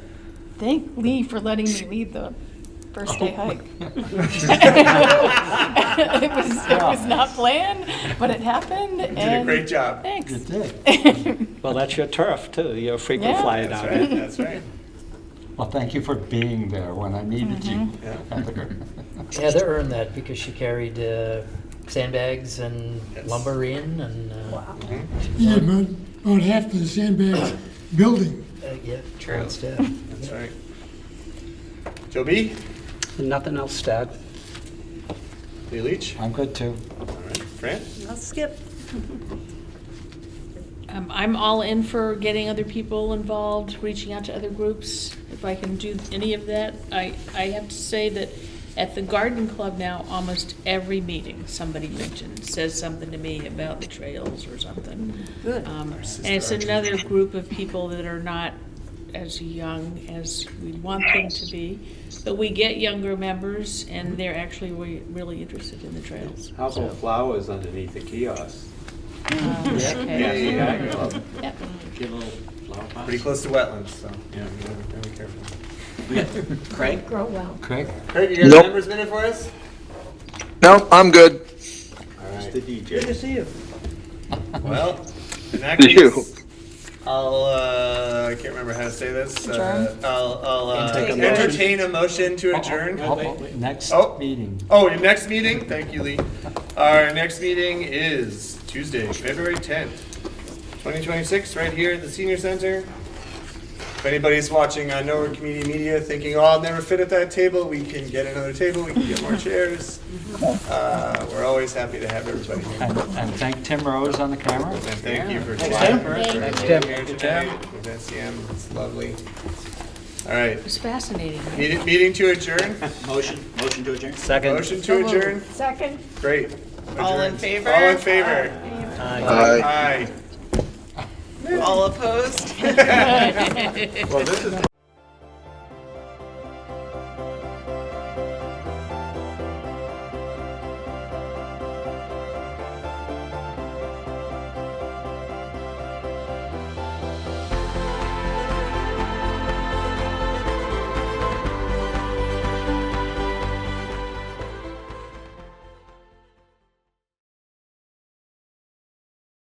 thank Lee for letting me lead the first day hike. It was not planned, but it happened. You did a great job. Thanks. You did. Well, that's your turf, too. You're a frequent Yeah. flyer That's down right. there. That's right. Well, thank you for being there when I needed you. Heather earned that because she carried sandbags and lumber in and. Yeah, about half the sandbags building. Yeah, True. on staff. That's right. Joe B? Nothing else to add. Lee Leach? I'm good too. All right. Fran? I'll skip. I'm all in for getting other people involved, reaching out to other groups. If I can do any of that, I have to say that at the garden club now, almost every meeting, somebody says something to me about the trails or something. Good. And it's another group of people that are not as young as we want them to be, but we get younger members, and they're actually really interested in the trails. How about flowers underneath the kiosk? Okay. Yeah. Yep. Get a little flower pot. Pretty close to wetlands, so yeah, you gotta be careful. We got Craig? Grow well. Craig? Craig, you got Nope. a members minute for us? No, I'm good. All right. The DJ. Good to see you. Well, in that You. case, I'll, I can't remember how to say this. Adjourn? I'll Entertain a entertain a motion to adjourn. Next Oh. meeting. Oh, your next meeting? Thank you, Lee. Our next meeting is Tuesday, February 10th, 2026, right here at the Senior Center. If anybody's watching on Norwood Community Media thinking, oh, I'll never fit at that table, we can get another table, we can get more chairs. We're always happy to have everybody here. And thank Tim Rose on the camera. And thank you for Thanks, Tim. Tim. Thanks, Tim. Here tonight with SCM, it's lovely. All right, It was fascinating. meeting to adjourn. Motion to adjourn? Second. Motion to adjourn. Second. Great. All in Adjourned. favor? All in favor? Aye. Aye. All opposed? Well, this is